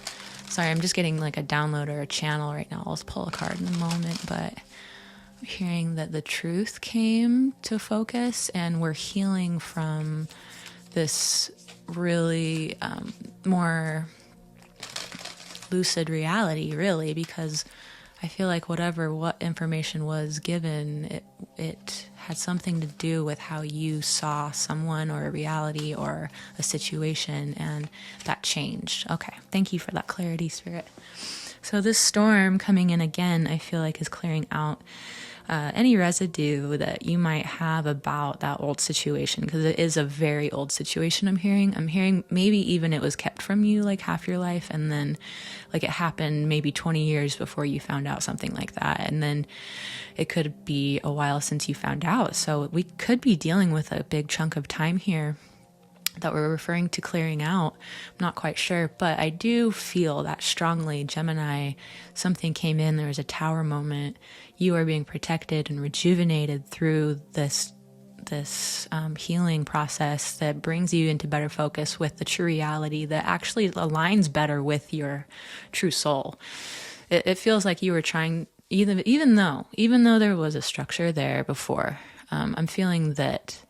Sorry, I'm just getting like a download or a channel right now. I'll just pull a card in a moment, but I'm hearing that the truth came to focus and we're healing from this really more lucid reality, really, because I feel like what information was given, it had something to do with how you saw someone or a reality or a situation, and that changed. Okay, thank you for that clarity, Spirit. So this storm coming in again, I feel like is clearing out any residue that you might have about that old situation, because it is a very old situation. I'm hearing maybe even it was kept from you like half your life, and then like it happened maybe 20 years before you found out, something like that, and then it could be a while since you found out. So we could be dealing with a big chunk of time here that we're referring to clearing out. I'm not quite sure, but I do feel that strongly. Gemini, something came in, there was a tower moment. You are being protected and rejuvenated through this healing process that brings you into better focus with the true reality that actually aligns better with your true soul. it feels like you were trying, even though there was a structure there before, I'm feeling that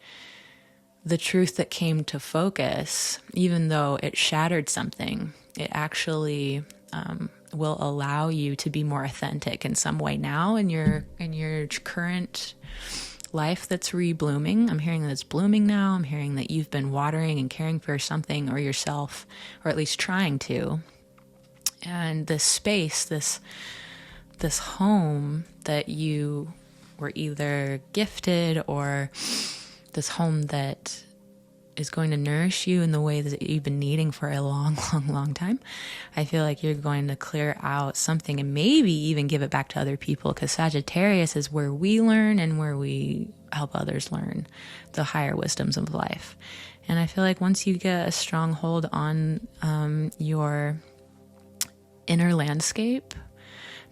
the truth that came to focus, even though it shattered something, it actually will allow you to be more authentic in some way now in your current life that's reblooming. I'm hearing that it's blooming now. I'm hearing that you've been watering and caring for something or yourself, or at least trying to. And this space, this home that you were either gifted, or this home that is going to nourish you in the way that you've been needing for a long, long, long time. I feel like you're going to clear out something and maybe even give it back to other people, because Sagittarius is where we learn and where we help others learn the higher wisdoms of life. And I feel like once you get a strong hold on your inner landscape,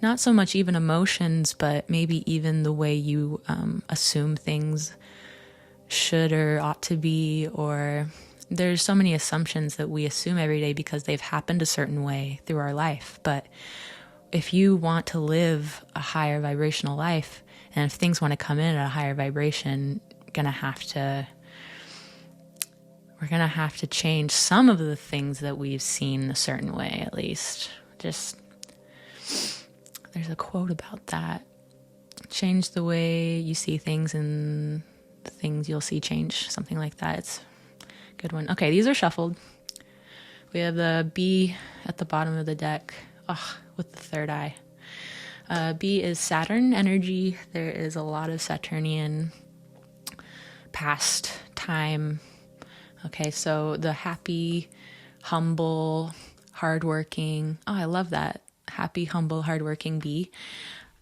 not so much even emotions, but maybe even the way you assume things should or ought to be, or there's so many assumptions that we assume every day because they've happened a certain way through our life. But if you want to live a higher vibrational life, and if things want to come in at a higher vibration, we're gonna have to change some of the things that we've seen a certain way, at least. Just, there's a quote about that. Change the way you see things, and the things you'll see change, something like that. It's a good one. Okay, these are shuffled. We have the B at the bottom of the deck, with the third eye. B is Saturn energy. There is a lot of Saturnian past time. Okay, so the happy, humble, hardworking. Oh, I love that. Happy, humble, hardworking B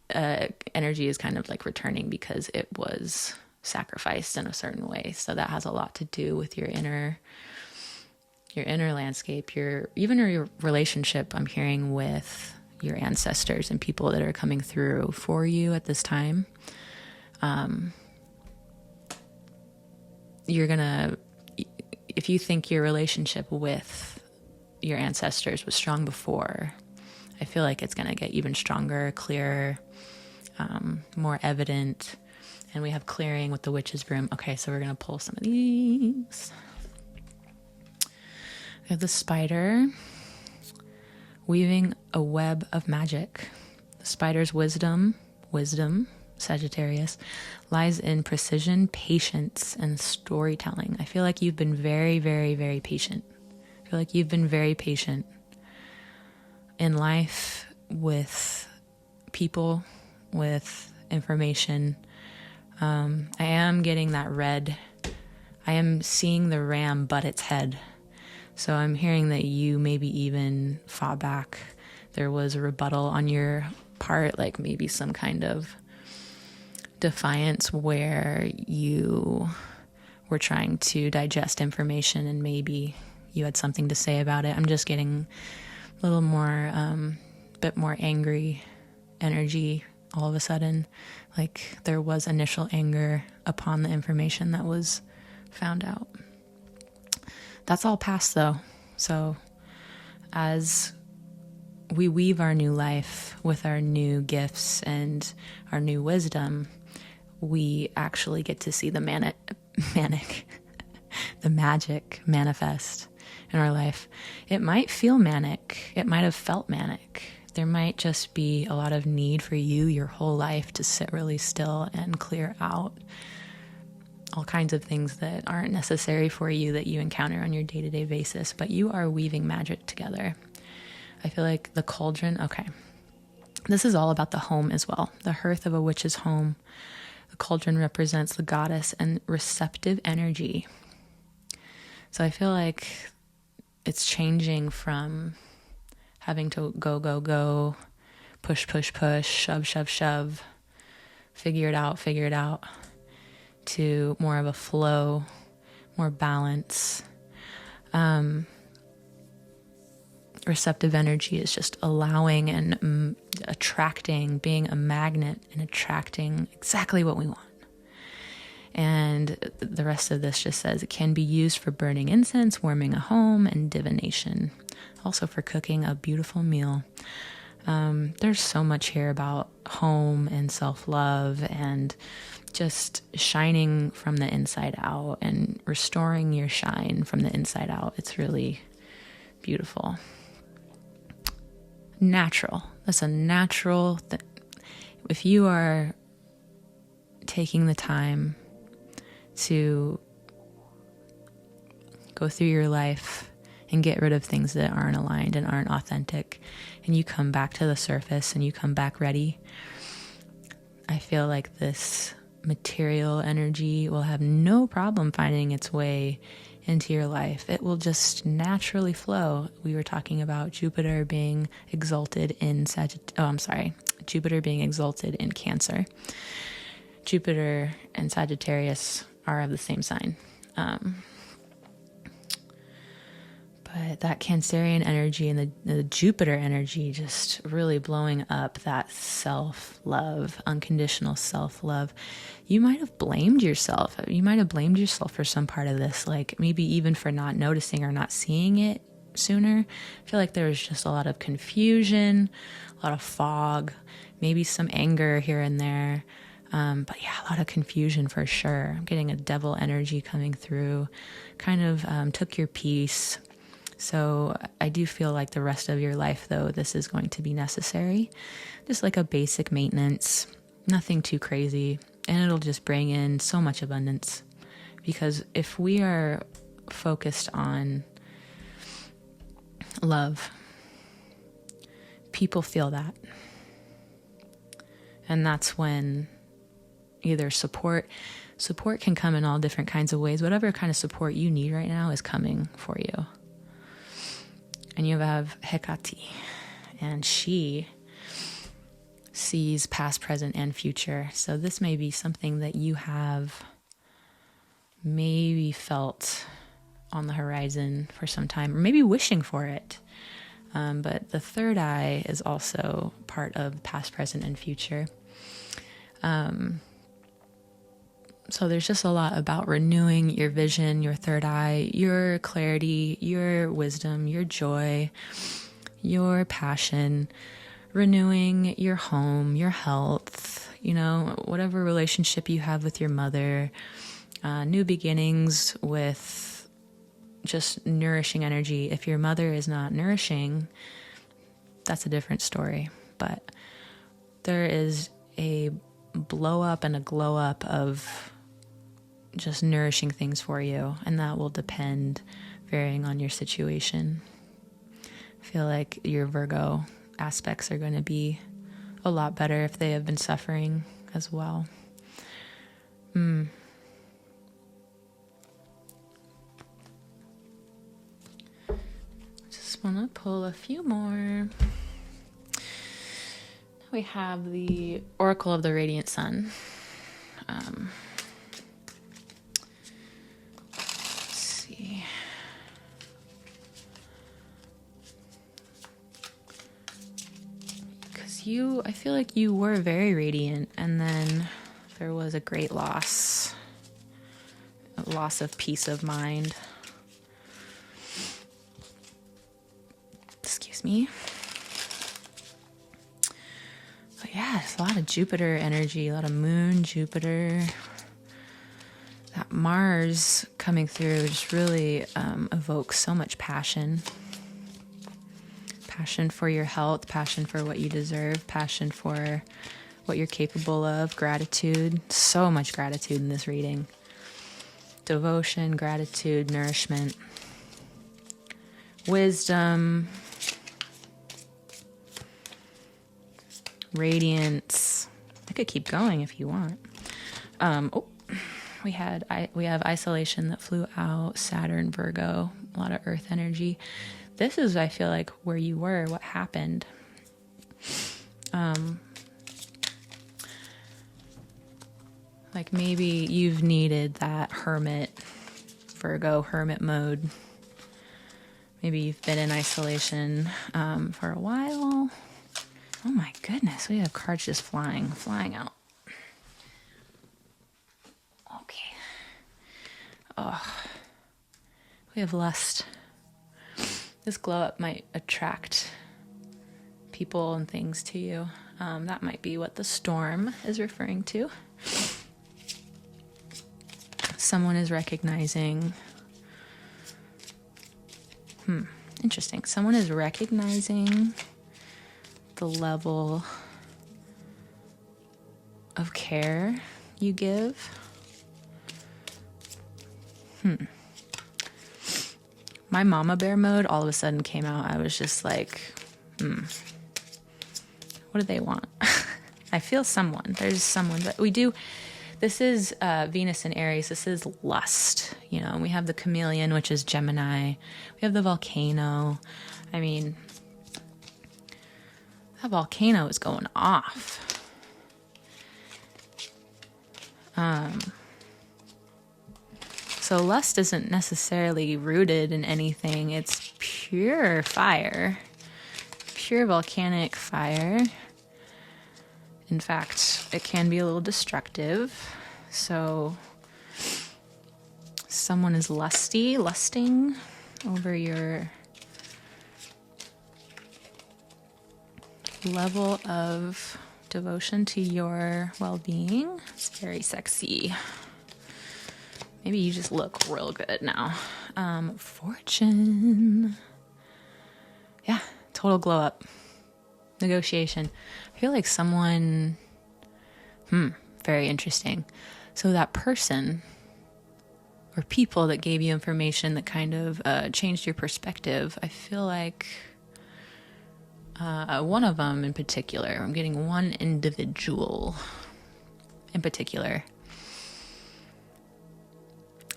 energy is kind of like returning because it was sacrificed in a certain way. So that has a lot to do with your inner landscape, your relationship, I'm hearing, with your ancestors and people that are coming through for you at this time. If you think your relationship with your ancestors was strong before, I feel like it's going to get even stronger, clearer, more evident. And we have clearing with the witch's broom. Okay, so we're going to pull some of these. We have the spider weaving a web of magic. The spider's wisdom, Sagittarius, lies in precision, patience, and storytelling. I feel like you've been very, very, very patient. I feel like you've been very patient in life, with people, with information. I am getting that red. I am seeing the ram butt its head. So I'm hearing that you maybe even fought back. There was a rebuttal on your part, like maybe some kind of defiance where you were trying to digest information and maybe you had something to say about it. I'm just getting a little more, bit more angry energy all of a sudden. Like there was initial anger upon the information that was found out. That's all past though. So as we weave our new life with our new gifts and our new wisdom, we actually get to see the the magic manifest in our life. It might feel manic. It might have felt manic. There might just be a lot of need for you your whole life to sit really still and clear out all kinds of things that aren't necessary for you that you encounter on your day-to-day basis, but you are weaving magic together. I feel like the cauldron, okay. This is all about the home as well. The hearth of a witch's home. The cauldron represents the goddess and receptive energy. So I feel like it's changing from having to go, push, shove, figure it out, to more of a flow, more balance. Receptive energy is just allowing and attracting, being a magnet and attracting exactly what we want. And the rest of this just says it can be used for burning incense, warming a home, and divination. Also for cooking a beautiful meal. There's so much here about home and self-love and just shining from the inside out and restoring your shine from the inside out. It's really beautiful. Natural. That's a natural thing. If you are taking the time to go through your life and get rid of things that aren't aligned and aren't authentic, and you come back to the surface and you come back ready, I feel like this material energy will have no problem finding its way into your life. It will just naturally flow. We were talking about Jupiter being exalted in Jupiter being exalted in Cancer. Jupiter and Sagittarius are of the same sign. But that Cancerian energy and the Jupiter energy just really blowing up that self-love, unconditional self-love. You might have blamed yourself. You might have blamed yourself for some part of this, like maybe even for not noticing or not seeing it sooner. I feel like there was just a lot of confusion, a lot of fog, maybe some anger here and there. But yeah, a lot of confusion for sure. I'm getting a devil energy coming through, kind of took your peace. So I do feel like the rest of your life, though, this is going to be necessary. Just like a basic maintenance, nothing too crazy. And it'll just bring in so much abundance. Because if we are focused on love, people feel that. And that's when either support can come in all different kinds of ways. Whatever kind of support you need right now is coming for you. And you have Hecate, and she sees past, present, and future. So this may be something that you have maybe felt on the horizon for some time, or maybe wishing for it. But the third eye is also part of past, present, and future. So there's just a lot about renewing your vision, your third eye, your clarity, your wisdom, your joy, your passion, renewing your home, your health, whatever relationship you have with your mother, new beginnings with just nourishing energy. If your mother is not nourishing, that's a different story. But there is a blow up and a glow up of just nourishing things for you, and that will depend varying on your situation. I feel like your Virgo aspects are going to be a lot better if they have been suffering as well. Just want to pull a few more. We have the Oracle of the Radiant Sun. I feel like you were very radiant, and then there was a great loss of peace of mind. Excuse me. But yeah, it's a lot of Jupiter energy, a lot of moon, Jupiter. That Mars coming through just really evokes so much passion. Passion for your health, passion for what you deserve, passion for what you're capable of, gratitude. So much gratitude in this reading. Devotion, gratitude, nourishment, wisdom, radiance. I could keep going if you want. We have isolation that flew out, Saturn, Virgo, a lot of earth energy. This is, I feel like, where you were, what happened. Like maybe you've needed that Virgo hermit mode. Maybe you've been in isolation for a while. Oh my goodness, we have cards just flying out. Okay. Oh, we have lust. This glow up might attract people and things to you. That might be what the storm is referring to. Someone is recognizing, interesting. Someone is recognizing the level of care you give. My mama bear mode all of a sudden came out. I was just like, what do they want? I feel someone. There's someone that we do. This is Venus and Aries. This is lust. You know, we have the chameleon, which is Gemini. We have the volcano. I mean, that volcano is going off. So lust isn't necessarily rooted in anything. It's pure fire, pure volcanic fire. In fact, it can be a little destructive. So someone is lusting over your level of devotion to your well-being. It's very sexy. Maybe you just look real good now. Fortune. Yeah, total glow up. Negotiation. I feel like someone, very interesting. So that person or people that gave you information that kind of changed your perspective, I feel like one of them in particular, I'm getting one individual in particular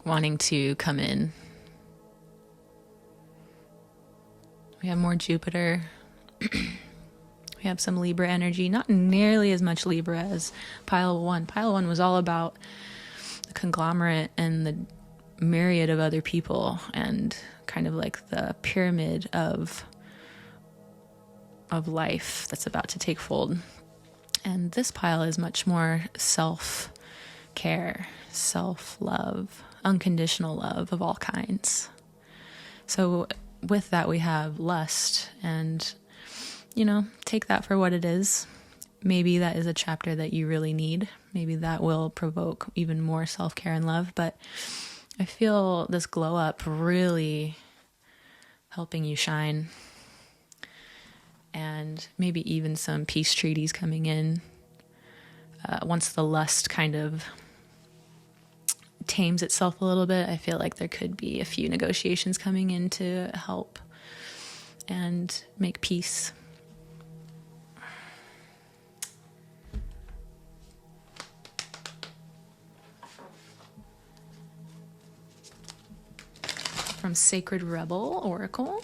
wanting to come in. We have more Jupiter. We have some Libra energy, not nearly as much Libra as Pile 1. Pile 1 was all about the conglomerate and the myriad of other people and kind of like the pyramid of life that's about to take fold. And this pile is much more self-care, self-love, unconditional love of all kinds. So with that, we have lust, and, you know, take that for what it is. Maybe that is a chapter that you really need. Maybe that will provoke even more self-care and love. But I feel this glow up really helping you shine. And maybe even some peace treaties coming in once the lust kind of tames itself a little bit. I feel like there could be a few negotiations coming in to help and make peace. From Sacred Rebel Oracle.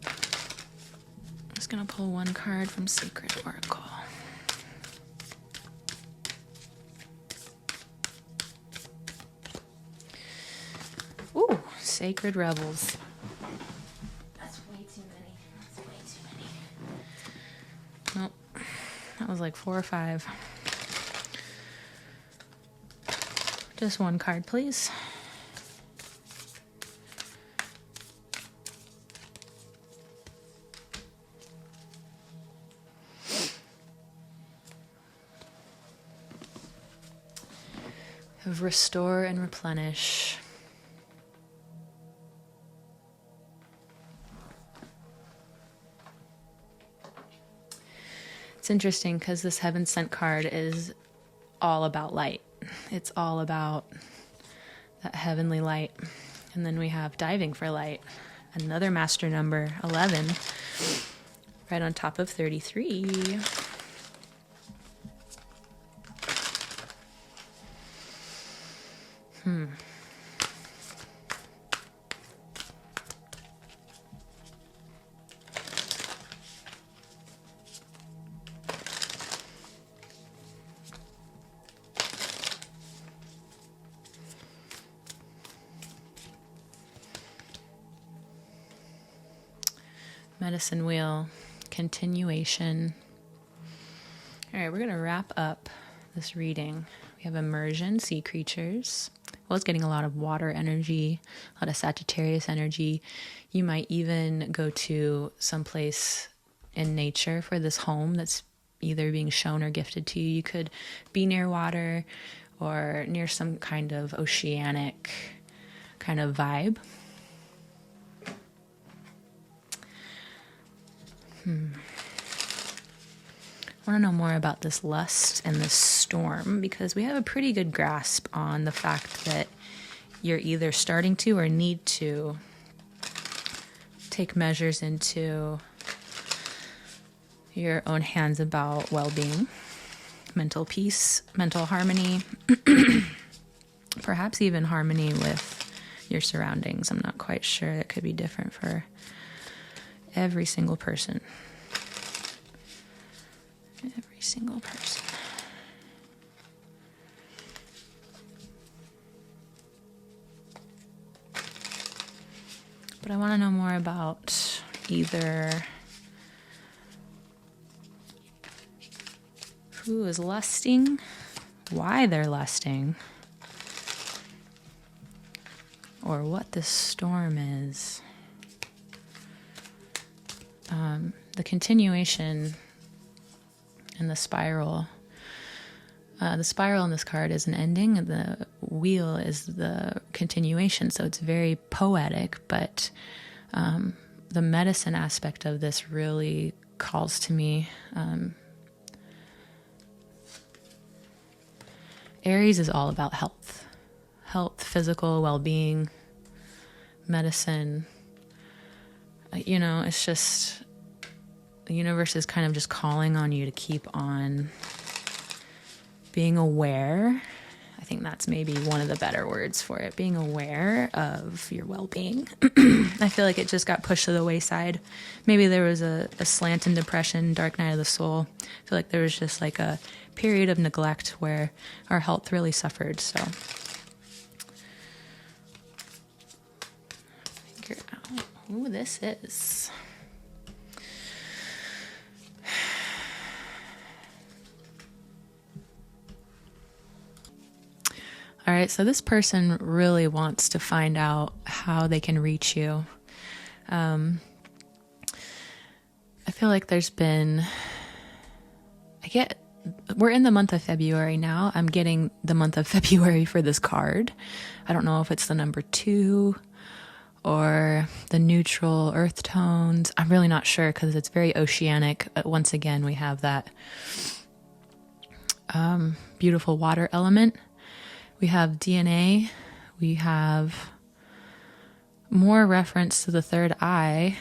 I'm just going to pull one card from Sacred Oracle. Ooh, Sacred Rebels. That's way too many. Nope. That was like 4 or 5. Just one card, please. Restore and replenish. It's interesting because this Heaven Sent card is all about light. It's all about that heavenly light. And then we have Diving for Light, another master number, 11, right on top of 33. Medicine Wheel, continuation. All right, we're going to wrap up this reading. We have Immersion, Sea Creatures. Well, it's getting a lot of water energy, a lot of Sagittarius energy. You might even go to someplace in nature for this home that's either being shown or gifted to you. You could be near water or near some kind of oceanic kind of vibe. I want to know more about this lust and this storm, because we have a pretty good grasp on the fact that you're either starting to or need to take measures into your own hands about well-being, mental peace, mental harmony, perhaps even harmony with your surroundings. I'm not quite sure. It could be different for every single person. Every single person. But I want to know more about either who is lusting, why they're lusting, or what this storm is. The continuation and the spiral. The spiral in this card is an ending, and the wheel is the continuation. So it's very poetic, but the medicine aspect of this really calls to me. Aries is all about health, physical well-being, medicine. It's just the universe is kind of just calling on you to keep on being aware. I think that's maybe one of the better words for it, being aware of your well-being. I feel like it just got pushed to the wayside. Maybe there was a slant in depression, dark night of the soul. I feel like there was just like a period of neglect where our health really suffered. So figure out who this is. All right, so this person really wants to find out how they can reach you. I feel like we're in the month of February now. I'm getting the month of February for this card. I don't know if it's the number 2 or the neutral earth tones. I'm really not sure because it's very oceanic. Once again, we have that beautiful water element. We have DNA. We have more reference to the third eye.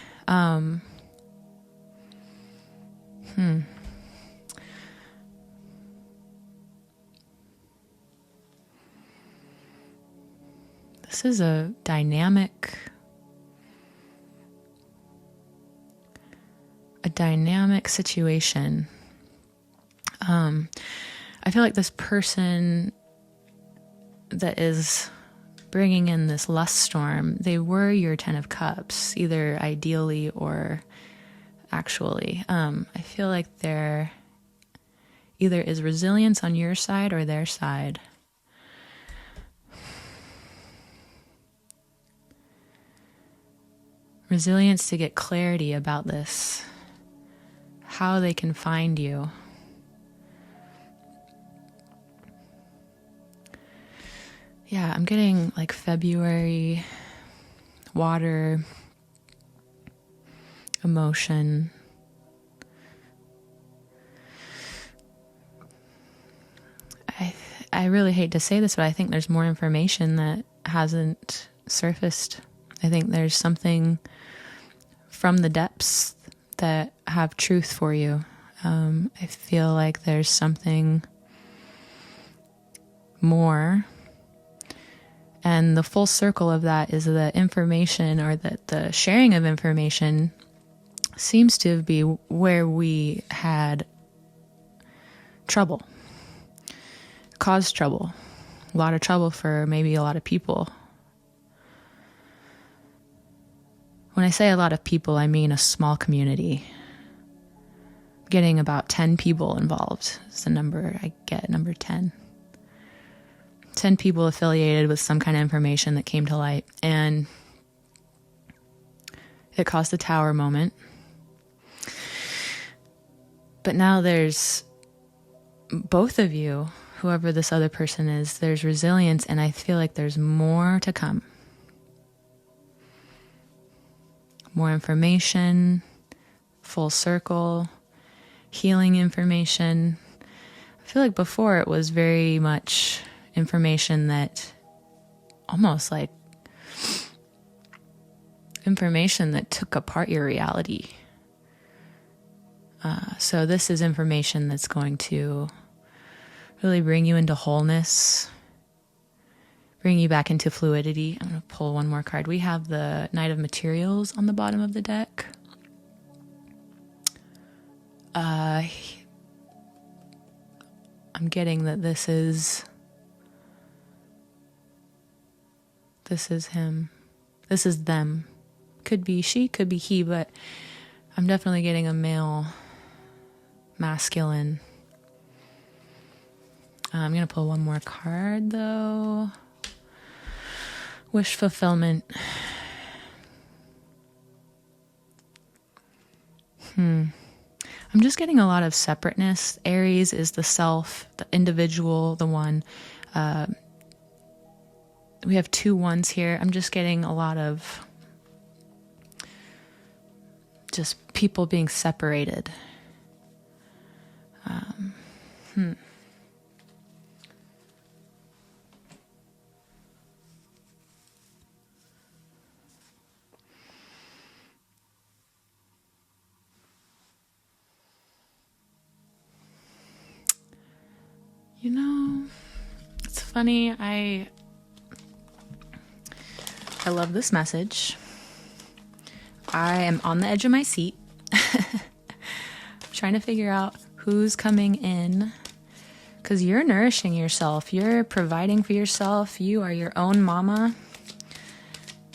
This is a dynamic situation. I feel like this person that is bringing in this lust storm, they were your 10 of Cups, either ideally or actually. I feel like there either is resilience on your side or their side. Resilience to get clarity about this, how they can find you. Yeah, I'm getting like February, water, emotion. I really hate to say this, but I think there's more information that hasn't surfaced. I think there's something from the depths that have truth for you. I feel like there's something more. And the full circle of that is the information, or the sharing of information seems to be where we had trouble, caused trouble, a lot of trouble for maybe a lot of people. When I say a lot of people, I mean a small community. Getting about 10 people involved is the number I get, number 10. 10 people affiliated with some kind of information that came to light, and it caused a tower moment. But now there's both of you, whoever this other person is, there's resilience, and I feel like there's more to come. More information, full circle, healing information. I feel like before it was very much information that almost like information that took apart your reality. So this is information that's going to really bring you into wholeness, bring you back into fluidity. I'm going to pull one more card. We have the Knight of Materials on the bottom of the deck. I'm getting that this is him. This is them. Could be she, could be he, but I'm definitely getting a male, masculine. I'm going to pull one more card, though. Wish fulfillment. I'm just getting a lot of separateness. Aries is the self, the individual, the one. We have 2 ones here. I'm just getting a lot of just people being separated. You know, it's funny. I love this message. I am on the edge of my seat. Trying to figure out who's coming in, because you're nourishing yourself. You're providing for yourself. You are your own mama.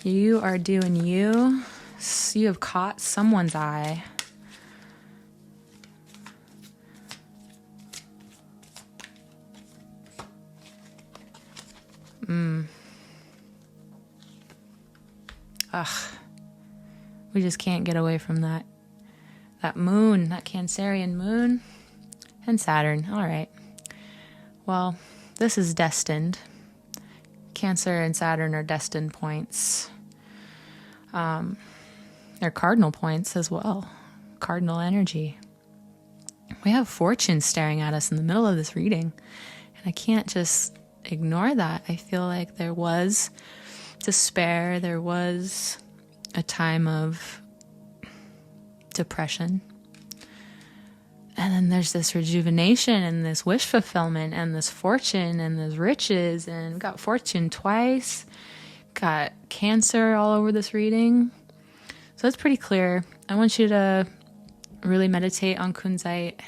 You are doing you. You have caught someone's eye. We just can't get away from that moon, that Cancerian moon, and Saturn. All right. Well, this is destined. Cancer and Saturn are destined points. They're cardinal points as well. Cardinal energy. We have fortune staring at us in the middle of this reading, and I can't just ignore that. I feel like there was despair. There was a time of depression. And then there's this rejuvenation and this wish fulfillment and this fortune and this riches, and got fortune twice. Got Cancer all over this reading. So it's pretty clear. I want you to really meditate on Kunzite,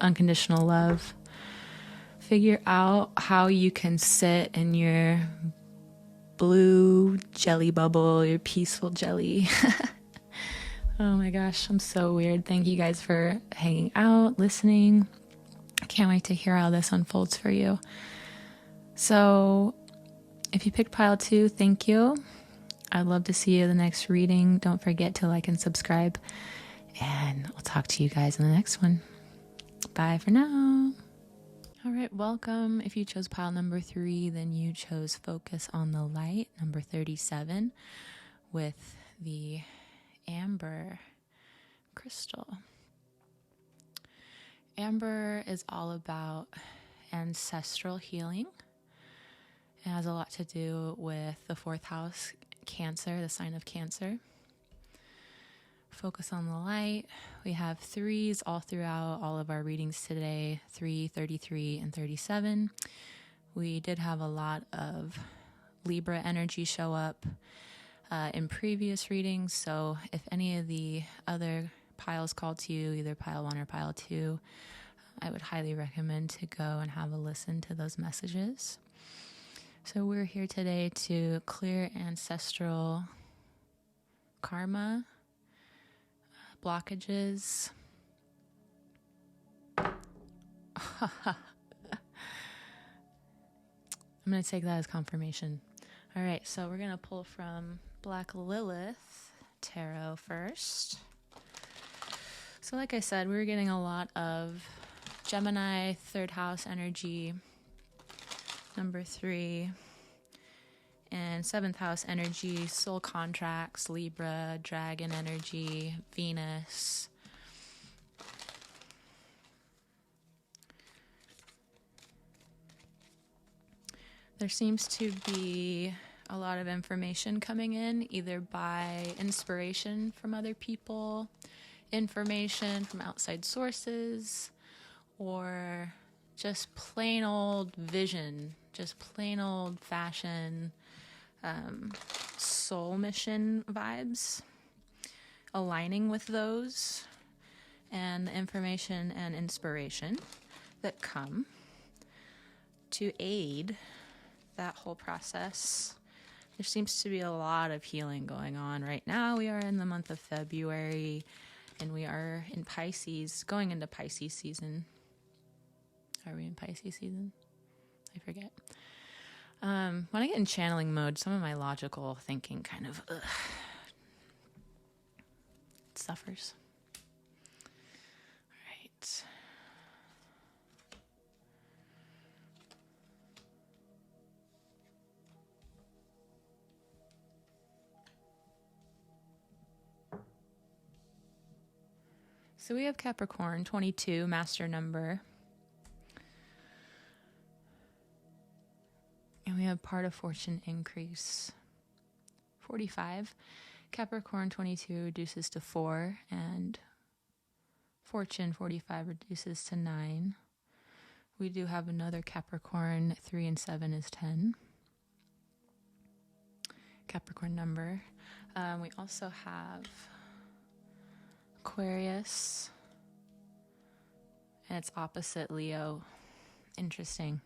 unconditional love. Figure out how you can sit in your blue jelly bubble, your peaceful jelly. Oh my gosh, I'm so weird. Thank you guys for hanging out, listening. I can't wait to hear how this unfolds for you. So if you picked pile 2, thank you. I'd love to see you in the next reading. Don't forget to like and subscribe, and I'll talk to you guys in the next one. Bye for now. All right, welcome. If you chose pile number 3, then you chose Focus on the Light, number 37, with the amber crystal. Amber is all about ancestral healing. It has a lot to do with the 4th house, Cancer, the sign of Cancer. Focus on the light. We have 3s all throughout all of our readings today, 3, 33, and 37. We did have a lot of Libra energy show up in previous readings, so if any of the other piles called to you, either pile 1 or pile 2, I would highly recommend to go and have a listen to those messages. So we're here today to clear ancestral karma, blockages. I'm going to take that as confirmation. All right, so we're going to pull from Black Lilith Tarot first. So like I said, we were getting a lot of Gemini, third house energy, number 3, and 7th house energy, soul contracts, Libra, dragon energy, Venus. There seems to be a lot of information coming in, either by inspiration from other people, information from outside sources, or just plain old vision, just plain old fashioned soul mission vibes, aligning with those and the information and inspiration that come to aid that whole process. There seems to be a lot of healing going on right now. We are in the month of February, and we are in Pisces, going into Pisces season. Are we in Pisces season? I forget. When I get in channeling mode, some of my logical thinking kind of suffers. All right. So we have Capricorn, 22, master number. And we have part of fortune increase, 45. Capricorn, 22 reduces to 4, and fortune, 45, reduces to 9. We do have another Capricorn, 3 and 7 is 10. Capricorn number. We also have Aquarius, and it's opposite Leo. Interesting.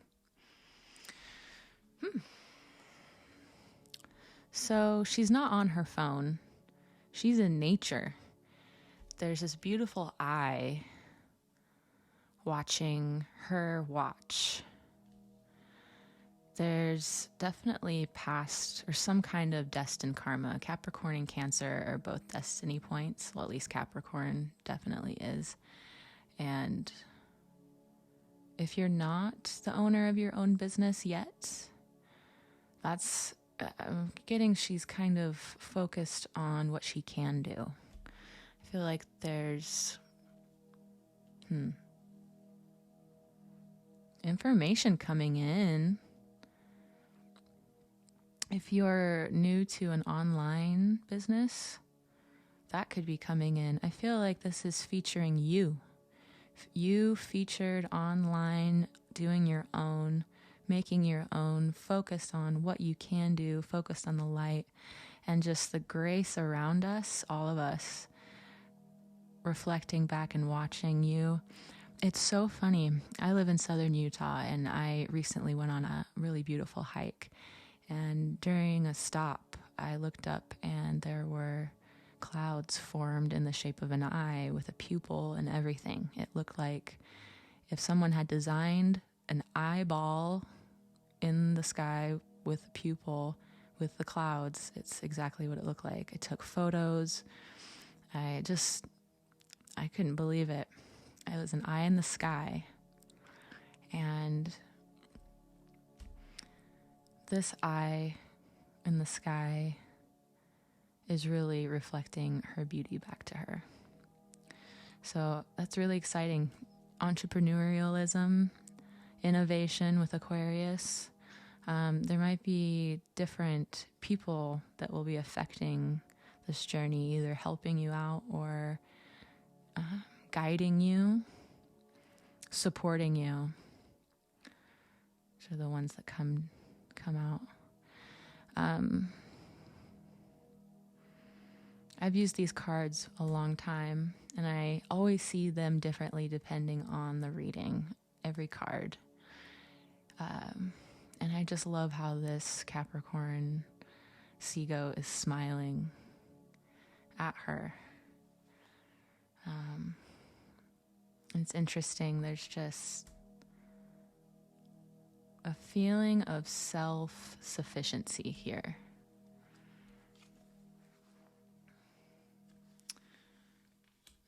So she's not on her phone. She's in nature. There's this beautiful eye watching her watch. There's definitely past or some kind of destined karma. Capricorn and Cancer are both destiny points. Well, at least Capricorn definitely is. And if you're not the owner of your own business yet, that's I'm getting she's kind of focused on what she can do. I feel like there's information coming in. If you're new to an online business, that could be coming in. I feel like this is featuring you. You featured online, doing your own, making your own, focused on what you can do, focused on the light, and just the grace around us, all of us, reflecting back and watching you. It's so funny. I live in southern Utah, and I recently went on a really beautiful hike. And during a stop, I looked up and there were clouds formed in the shape of an eye with a pupil and everything. It looked like if someone had designed an eyeball in the sky with a pupil with the clouds. It's exactly what it looked like. I took photos. I couldn't believe it. It was an eye in the sky. And this eye in the sky is really reflecting her beauty back to her. So that's really exciting. Entrepreneurialism, innovation with Aquarius. There might be different people that will be affecting this journey, either helping you out or guiding you, supporting you. These are the ones that come out. I've used these cards a long time, and I always see them differently depending on the reading, every card. And I just love how this Capricorn seagoat is smiling at her. It's interesting. There's just a feeling of self-sufficiency here.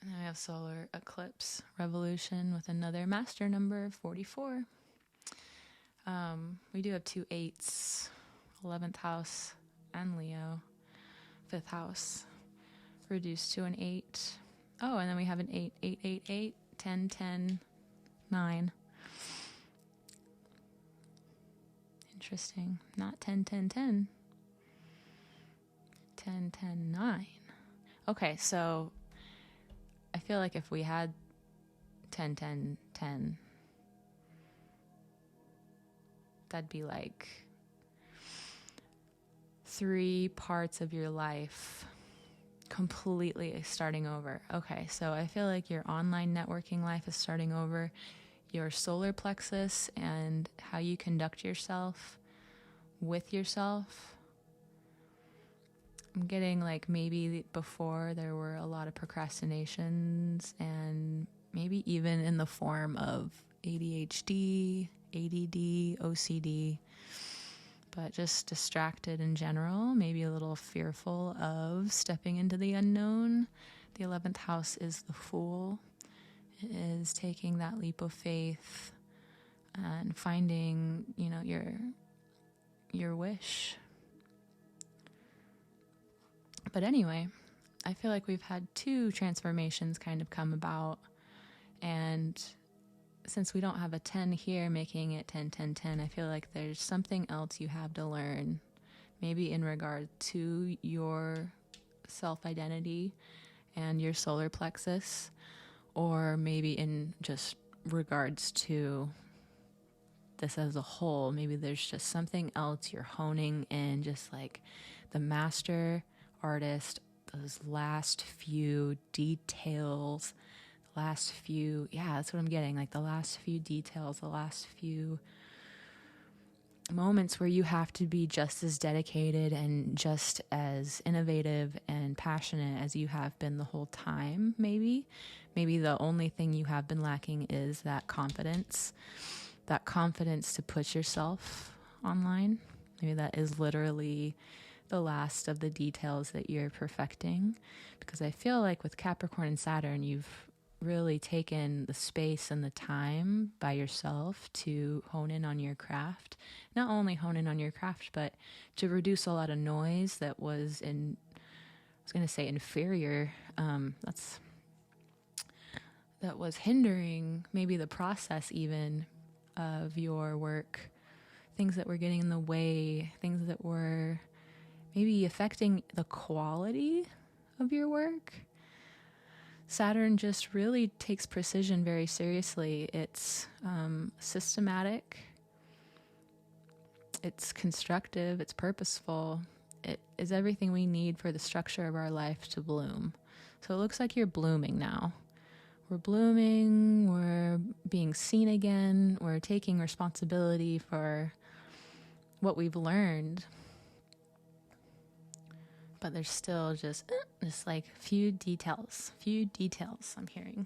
And I have solar eclipse revolution with another master number, 44. We do have 2 8s, 11th house and Leo, 5th house, reduced to an 8. Oh, and then we have an 8, 8, 8, 8, 10, 10, 9. Interesting. Not 10, 10, 10. 10, 10, 9. Okay, so I feel like if we had 10, 10, 10, that'd be like 3 parts of your life completely starting over. Okay, so I feel like your online networking life is starting over. Your solar plexus and how you conduct yourself with yourself. I'm getting like maybe before there were a lot of procrastinations and maybe even in the form of ADHD, ADD, OCD, but just distracted in general, maybe a little fearful of stepping into the unknown. The 11th house is the Fool. It is taking that leap of faith and finding, your wish. But anyway, I feel like we've had 2 transformations kind of come about, and since we don't have a 10 here making it 10, 10, 10, I feel like there's something else you have to learn, maybe in regard to your self-identity and your solar plexus, or maybe in just regards to this as a whole. Maybe there's just something else you're honing in, just like the master artist, those last few details, that's what I'm getting, like the last few details, the last few moments where you have to be just as dedicated and just as innovative and passionate as you have been the whole time. Maybe the only thing you have been lacking is that confidence to put yourself online. Maybe that is literally the last of the details that you're perfecting, because I feel like with Capricorn and Saturn, you've really taken the space and the time by yourself to hone in on your craft. Not only hone in on your craft, but to reduce a lot of noise that was inferior. That was hindering maybe the process even of your work. Things that were getting in the way, things that were maybe affecting the quality of your work. Saturn just really takes precision very seriously. It's systematic, it's constructive, it's purposeful. It is everything we need for the structure of our life to bloom. So it looks like you're blooming now. We're blooming, we're being seen again, we're taking responsibility for what we've learned. But there's still just like few details I'm hearing.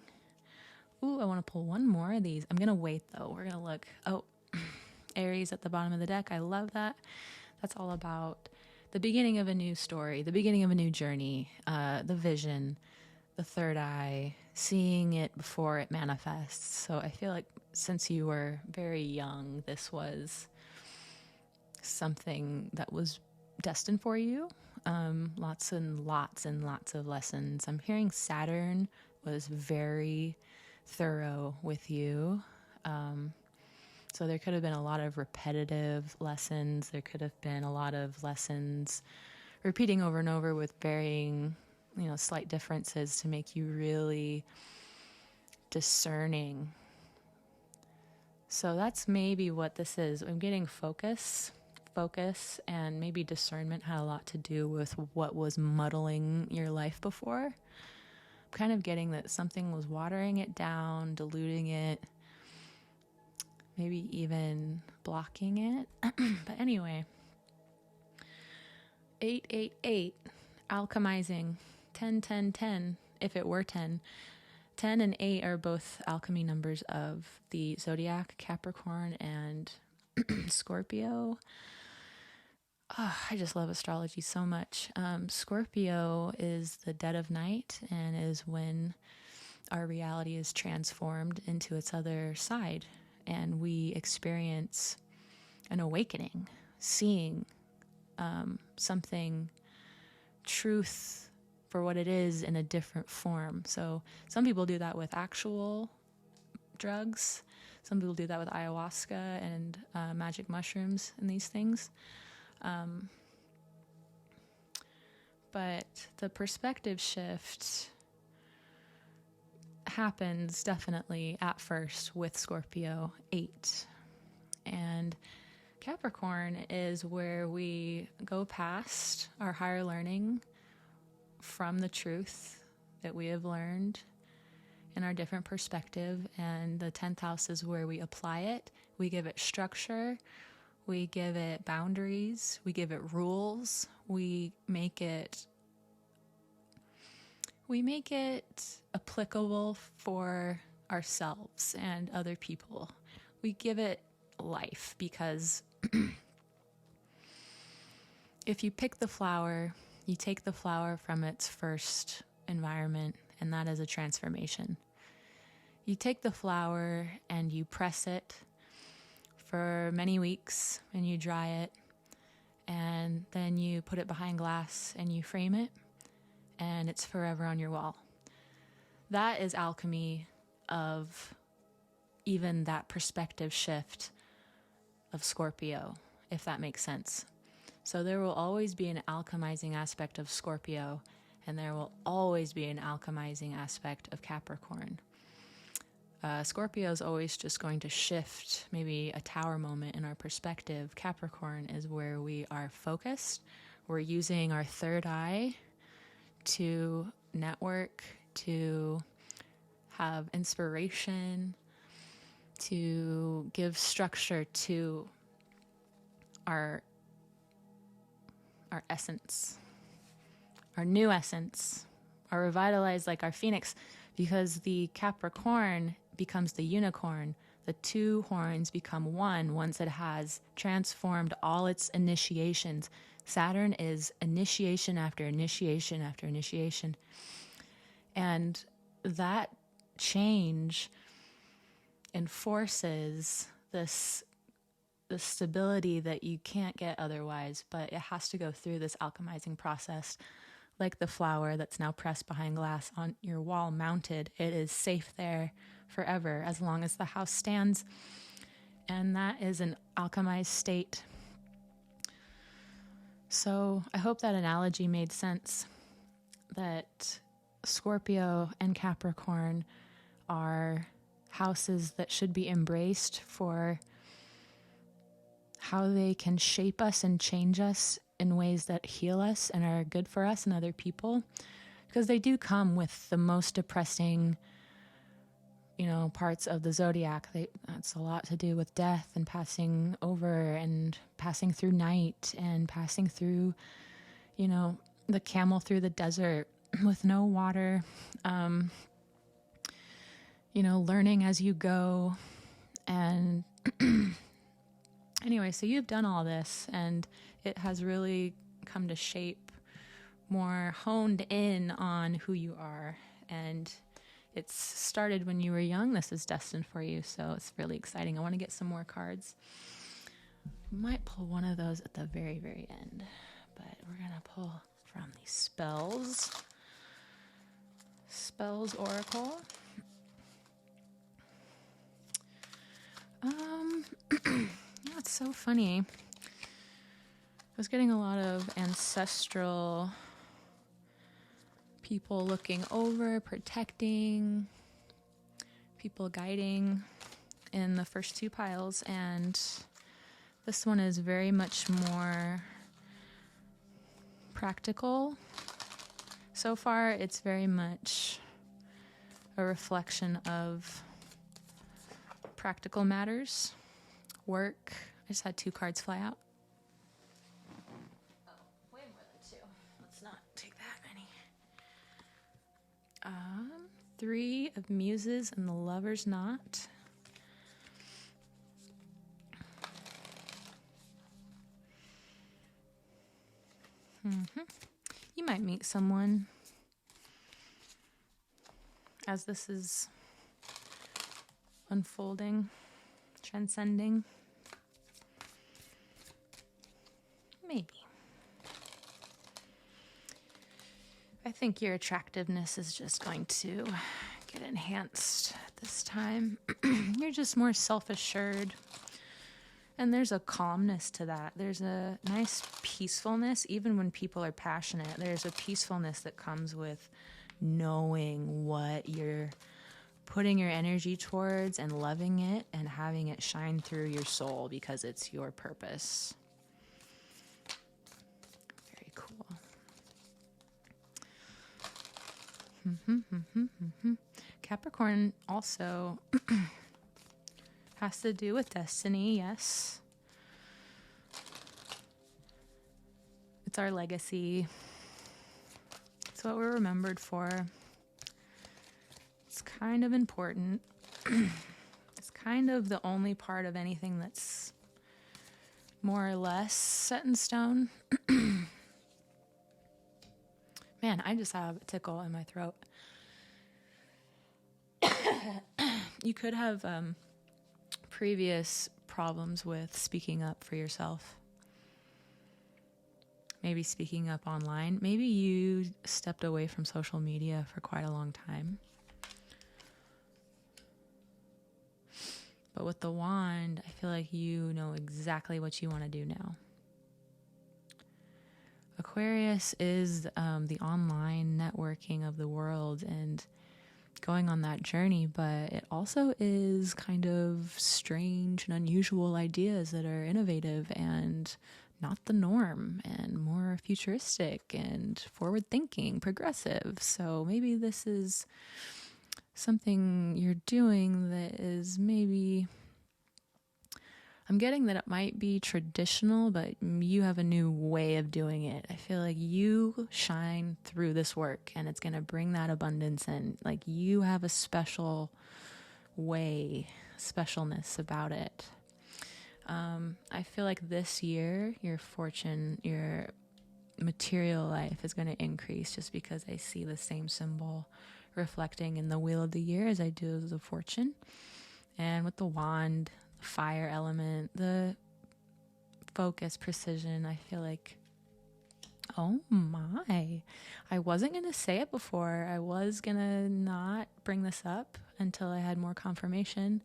Ooh, I want to pull one more of these. I'm going to wait though. We're going to look. Oh, Aries at the bottom of the deck. I love that. That's all about the beginning of a new story, the beginning of a new journey, the vision, the third eye, seeing it before it manifests. So I feel like since you were very young, this was something that was destined for you. Lots and lots and lots of lessons. I'm hearing Saturn was very thorough with you. So there could have been a lot of repetitive lessons. There could have been a lot of lessons repeating over and over with varying, slight differences to make you really discerning. So that's maybe what this is. I'm getting focus, and maybe discernment had a lot to do with what was muddling your life before. I'm kind of getting that something was watering it down, diluting it, maybe even blocking it. But anyway, 888, alchemizing, 10, 10, 10, if it were 10. 10 and 8 are both alchemy numbers of the zodiac, Capricorn and Scorpio. Oh, I just love astrology so much. Scorpio is the dead of night and is when our reality is transformed into its other side, and we experience an awakening, seeing something, truth for what it is in a different form. So some people do that with actual drugs. Some people do that with ayahuasca and magic mushrooms and these things. But the perspective shift happens definitely at first with Scorpio 8. And Capricorn is where we go past our higher learning from the truth that we have learned in our different perspective. And the 10th house is where we apply it. We give it structure. We give it boundaries. We give it rules. We make it applicable for ourselves and other people. We give it life because if you pick the flower, you take the flower from its first environment, and that is a transformation. You take the flower and you press it for many weeks and you dry it, and then you put it behind glass and you frame it, and it's forever on your wall. That is alchemy of even that perspective shift of Scorpio, if that makes sense. So there will always be an alchemizing aspect of Scorpio, and there will always be an alchemizing aspect of Capricorn. Scorpio is always just going to shift, maybe a tower moment in our perspective. Capricorn is where we are focused. We're using our third eye to network, to have inspiration, to give structure to our essence, our new essence, our revitalized, like our phoenix, because the Capricorn becomes the unicorn. The two horns become one once it has transformed all its initiations. Saturn is initiation after initiation after initiation. And that change enforces this the stability that you can't get otherwise, but it has to go through this alchemizing process. Like the flower that's now pressed behind glass on your wall mounted, it is safe there forever as long as the house stands. And that is an alchemized state. So I hope that analogy made sense, that Scorpio and Capricorn are houses that should be embraced for how they can shape us and change us in ways that heal us and are good for us and other people, because they do come with the most depressing, parts of the zodiac. That's a lot to do with death and passing over and passing through night and passing through, the camel through the desert with no water, learning as you go. And anyway, so you've done all this, and it has really come to shape, more honed in on who you are. And it's started when you were young. This is destined for you, so it's really exciting. I want to get some more cards. Might pull one of those at the very, very end, but we're going to pull from the Spells Oracle. It's so funny. I was getting a lot of ancestral people looking over, protecting, people guiding in the first two piles, and this one is very much more practical. So far, it's very much a reflection of practical matters, work. I just had two cards fly out. Oh, way more than two. Let's not take that many. Three of Muses and the Lover's Knot. You might meet someone as this is unfolding, transcending. Maybe. I think your attractiveness is just going to get enhanced this time. You're just more self-assured. And there's a calmness to that. There's a nice peacefulness. Even when people are passionate, there's a peacefulness that comes with knowing what you're putting your energy towards and loving it and having it shine through your soul because it's your purpose. Very cool. Capricorn also has to do with destiny, yes. It's our legacy. It's what we're remembered for. It's kind of important. It's kind of the only part of anything that's more or less set in stone. Man, I just have a tickle in my throat. You could have previous problems with speaking up for yourself. Maybe speaking up online. Maybe you stepped away from social media for quite a long time. But with the wand, I feel like you know exactly what you want to do now. Aquarius is the online networking of the world and going on that journey, but it also is kind of strange and unusual ideas that are innovative and not the norm and more futuristic and forward thinking, progressive. So maybe this is something you're doing that is maybe, I'm getting that it might be traditional, but you have a new way of doing it. I feel like you shine through this work and it's going to bring that abundance in. Like you have a special way, specialness about it. I feel like this year, your fortune, your material life is going to increase just because I see the same symbol reflecting in the wheel of the year as I do the fortune. And with the wand, the fire element, the focus, precision, I feel like, oh my, I wasn't going to say it before. I was going to not bring this up until I had more confirmation.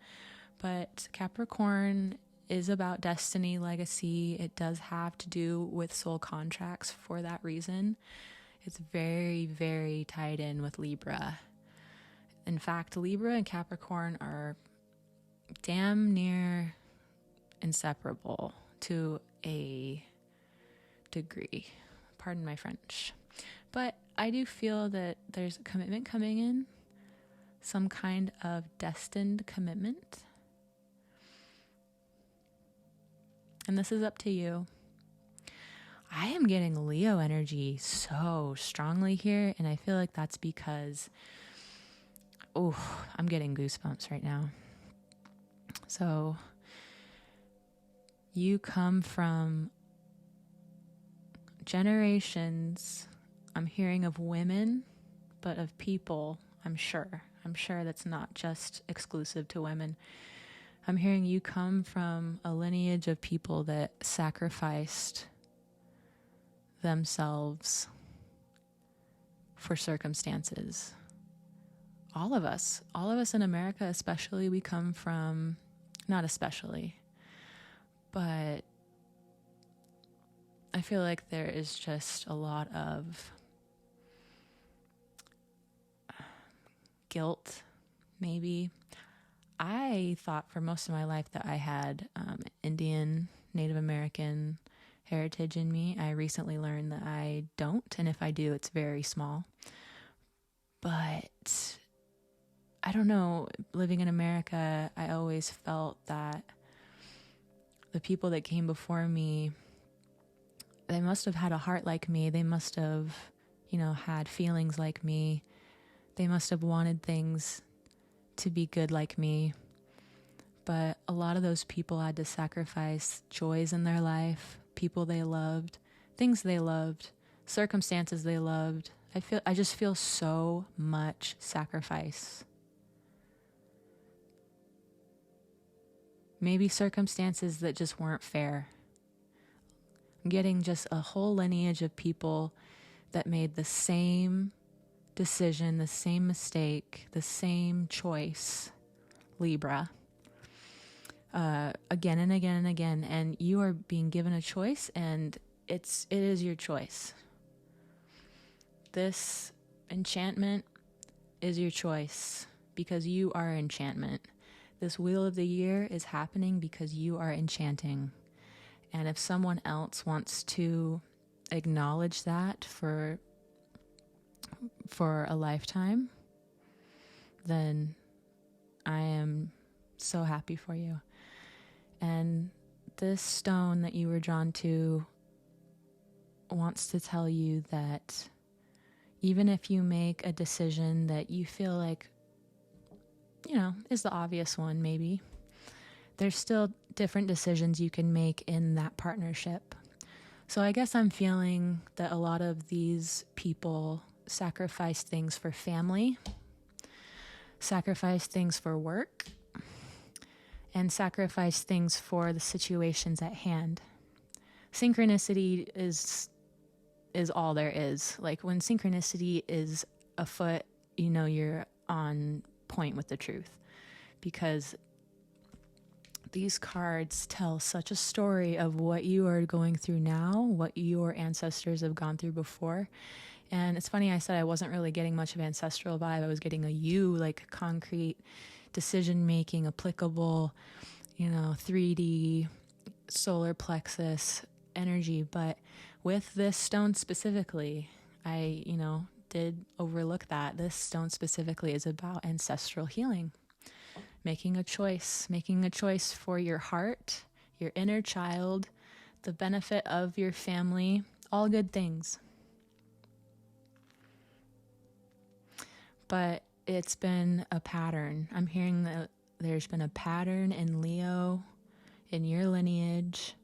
But Capricorn is about destiny, legacy. It does have to do with soul contracts for that reason. It's very, very tied in with Libra. In fact, Libra and Capricorn are damn near inseparable to a degree. Pardon my French. But I do feel that there's a commitment coming in, some kind of destined commitment. And this is up to you. I am getting Leo energy so strongly here, and I feel like that's because, I'm getting goosebumps right now. So you come from generations, I'm hearing of women, but of people, I'm sure that's not just exclusive to women. I'm hearing you come from a lineage of people that sacrificed themselves for circumstances. All of us in America especially, we come from, not especially, but I feel like there is just a lot of guilt, maybe. I thought for most of my life that I had Indian, Native American heritage in me. I recently learned that I don't, and if I do, it's very small. But I don't know, living in America, I always felt that the people that came before me, they must have had a heart like me. They must have, had feelings like me. They must have wanted things to be good like me. But a lot of those people had to sacrifice joys in their life, people they loved, things they loved, circumstances they loved. I just feel so much sacrifice. Maybe circumstances that just weren't fair. I'm getting just a whole lineage of people that made the same decision, the same mistake, the same choice, Libra, again and again and again. And you are being given a choice, and it is your choice. This enchantment is your choice because you are enchantment. This wheel of the year is happening because you are enchanting. And if someone else wants to acknowledge that for a lifetime, then I am so happy for you. And this stone that you were drawn to wants to tell you that even if you make a decision that you feel like, is the obvious one, maybe, there's still different decisions you can make in that partnership. So I guess I'm feeling that a lot of these people sacrifice things for family, sacrifice things for work, and sacrifice things for the situations at hand. Synchronicity is all there is. Like when synchronicity is afoot, you're on point with the truth, because these cards tell such a story of what you are going through now, what your ancestors have gone through before. And it's funny, I said I wasn't really getting much of ancestral vibe. I was getting a you, like concrete decision making, applicable, 3D solar plexus energy. But with this stone specifically, I, did overlook that. This stone specifically is about ancestral healing, making a choice for your heart, your inner child, the benefit of your family, all good things. But it's been a pattern. I'm hearing that there's been a pattern in Leo, in your lineage,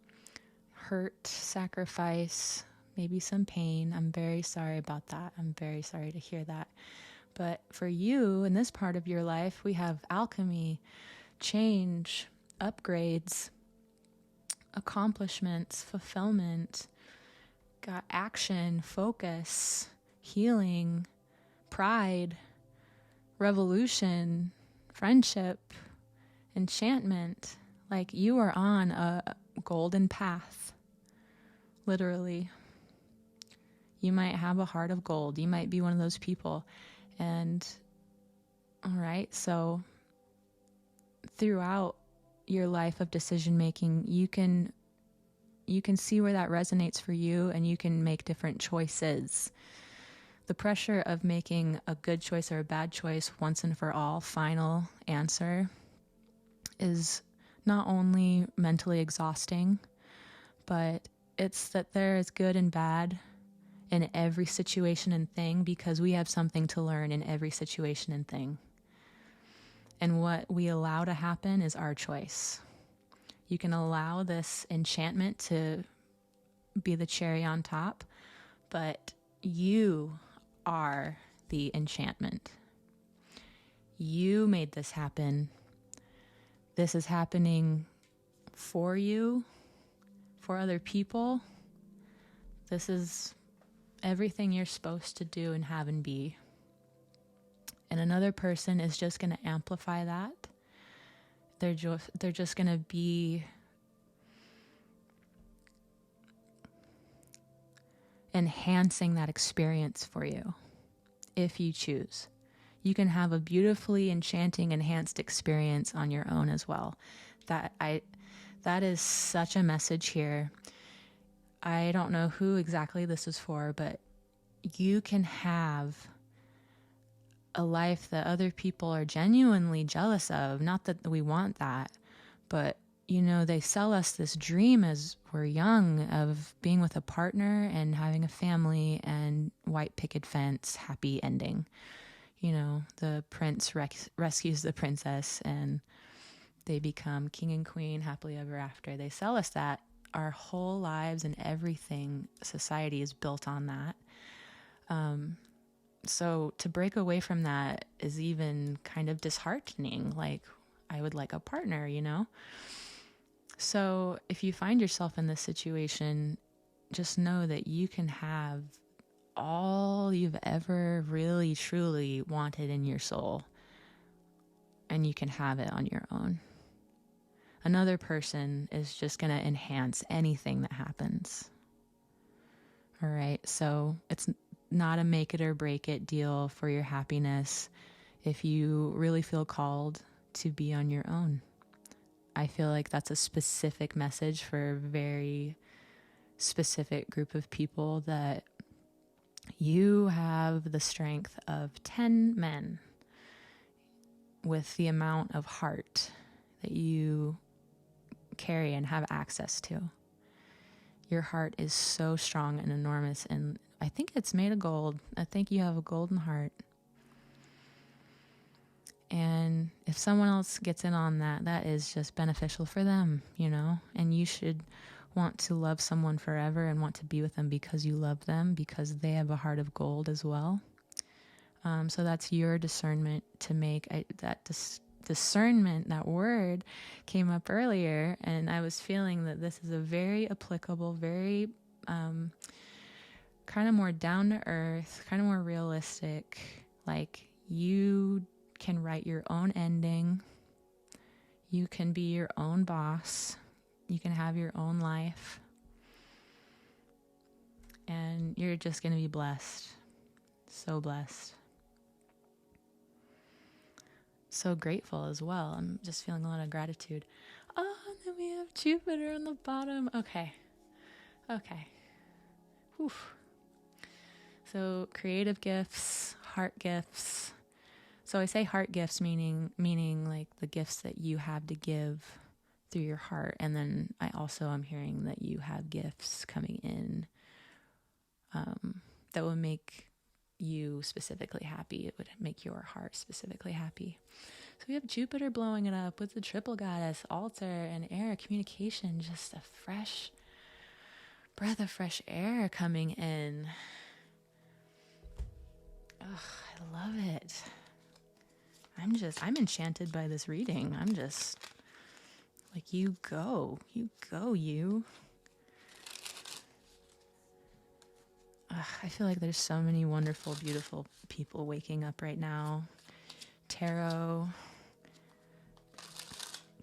hurt, sacrifice, maybe some pain. I'm very sorry about that. I'm very sorry to hear that. But for you, in this part of your life, we have alchemy, change, upgrades, accomplishments, fulfillment, got action, focus, healing, pride, revolution, friendship, enchantment. Like you are on a golden path, literally. You might have a heart of gold. You might be one of those people. And all right, so throughout your life of decision making, you can see where that resonates for you, and you can make different choices. The pressure of making a good choice or a bad choice once and for all, final answer, is not only mentally exhausting, but it's that there is good and bad in every situation and thing, because we have something to learn in every situation and thing. And what we allow to happen is our choice. You can allow this enchantment to be the cherry on top, but you are the enchantment. You made this happen. This is happening for you, for other people. This is everything you're supposed to do and have and be. And another person is just going to amplify that. They're just going to be enhancing that experience for you if you choose. You can have a beautifully enchanting, enhanced experience on your own as well. That is such a message here. I don't know who exactly this is for, but you can have a life that other people are genuinely jealous of. Not that we want that, but they sell us this dream as we're young of being with a partner and having a family and white picket fence, happy ending. The prince rescues the princess and they become king and queen happily ever after. They sell us that our whole lives and everything, society is built on that. So to break away from that is even kind of disheartening. Like, I would like a partner, you know? So if you find yourself in this situation, just know that you can have all you've ever really truly wanted in your soul, and you can have it on your own. Another person is just going to enhance anything that happens. All right, so it's not a make it or break it deal for your happiness if you really feel called to be on your own. I feel like that's a specific message for a very specific group of people, that you have the strength of 10 men with the amount of heart that you carry and have access to. Your heart is so strong and enormous, and I think it's made of gold. I think you have a golden heart. And if someone else gets in on that, that is just beneficial for them, you know? And you should want to love someone forever and want to be with them because you love them, because they have a heart of gold as well. So that's your discernment to make. Discernment, that word came up earlier, and I was feeling that this is a very applicable, very kind of more down to earth, kind of more realistic. Like, you can write your own ending. You can be your own boss. You can have your own life. And you're just going to be blessed. So blessed. So grateful as well. I'm just feeling a lot of gratitude. Oh, and then we have Jupiter on the bottom. Okay. Whew. So creative gifts, heart gifts. So I say heart gifts, meaning like the gifts that you have to give through your heart. And then I also am hearing that you have gifts coming in that will make you specifically happy. It would make your heart specifically happy. So we have Jupiter blowing it up with the triple goddess, altar, and air, communication, just a fresh breath of fresh air coming in. Ugh, I love it. I'm enchanted by this reading. I'm just like, you go. I feel like there's so many wonderful, beautiful people waking up right now. Tarot,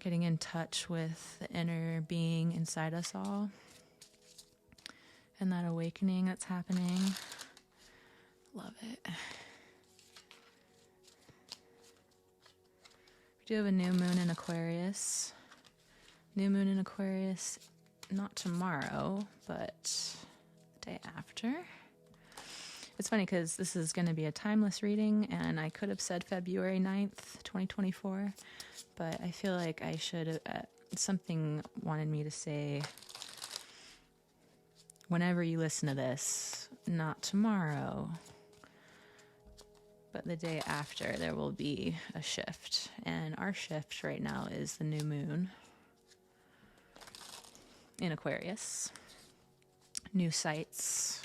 getting in touch with the inner being inside us all, and that awakening that's happening. Love it. We do have a new moon in Aquarius. New moon in Aquarius, not tomorrow, but the day after. It's funny because this is going to be a timeless reading, and I could have said February 9th, 2024, but I feel like I should have, something wanted me to say, whenever you listen to this, not tomorrow, but the day after, there will be a shift. And our shift right now is the new moon in Aquarius. New sights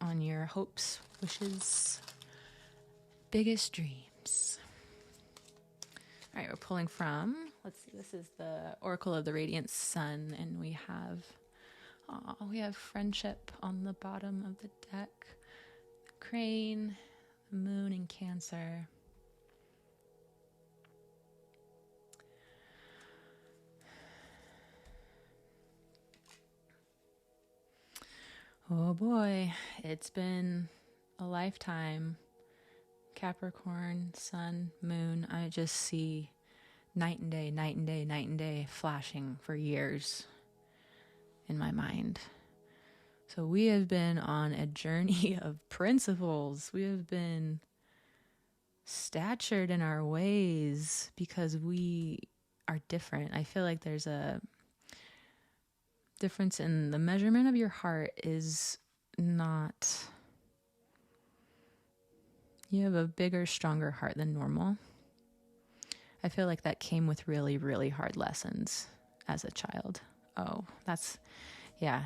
on your hopes, wishes, biggest dreams. All right, we're pulling from, let's see, this is the Oracle of the Radiant Sun, and we have friendship on the bottom of the deck, the crane, the moon in Cancer. Oh boy, it's been a lifetime. Capricorn, sun, moon. I just see night and day flashing for years in my mind. So we have been on a journey of principles. We have been statured in our ways because we are different. I feel like there's a difference in the measurement of your heart is not... You have a bigger, stronger heart than normal. I feel like that came with really, really hard lessons as a child. Oh,